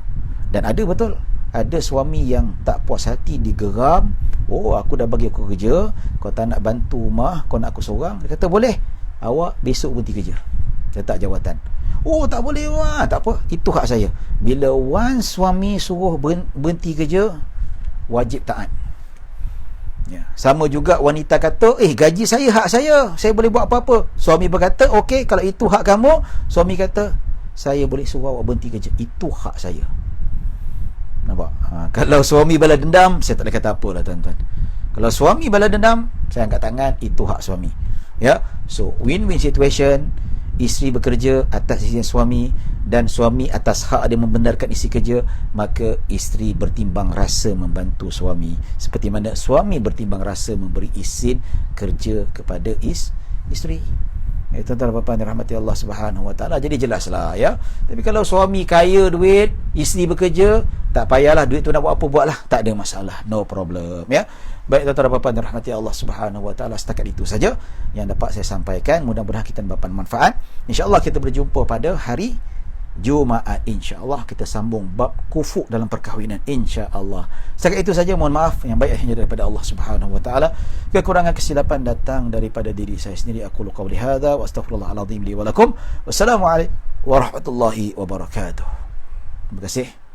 Dan ada betul, ada suami yang tak puas hati, digeram. Oh, aku dah bagi aku kerja, kau tak nak bantu rumah, kau nak aku seorang. Dia kata, boleh, awak besok berhenti kerja, letak jawatan. Oh, tak boleh, wah, tak apa, itu hak saya. Bila once suami suruh berhenti kerja, wajib taat. Ya. Sama juga wanita kata, gaji saya hak saya boleh buat apa-apa. Suami berkata, okey, kalau itu hak kamu. Suami kata, saya boleh suruh awak berhenti kerja, itu hak saya. Nampak? Kalau suami balas dendam, saya tak boleh kata apa lah, tuan-tuan. Kalau suami balas dendam, saya angkat tangan, itu hak suami. Ya. So win-win situation. Isteri bekerja atas izin suami, dan suami atas hak dia membenarkan isteri kerja, maka isteri bertimbang rasa membantu suami, seperti mana suami bertimbang rasa memberi izin kerja kepada isteri. Tuan-tuan dan puan-puan dirahmati Allah Subhanahu Wa Taala. Jadi jelaslah, ya. Tapi kalau suami kaya duit, isteri bekerja, tak payahlah, duit tu nak buat apa buatlah, tak ada masalah, no problem, ya. Baik, tuan-tuan dan puan-puan dirahmati Allah Subhanahu Wa Taala, setakat itu saja yang dapat saya sampaikan. Mudah-mudahan kita dapat manfaat. Insya-Allah kita berjumpa pada hari Jumaat. InsyaAllah kita sambung bab kufuk dalam perkahwinan, insyaAllah. Setakat itu saja, mohon maaf, yang baik hanya daripada Allah Subhanahu Wa Taala. Kekurangan kesilapan datang daripada diri saya sendiri. Aku qawli hadza wa astaghfirullahalazim li wa lakum. Wassalamualaikum warahmatullahi wabarakatuh. Terima kasih.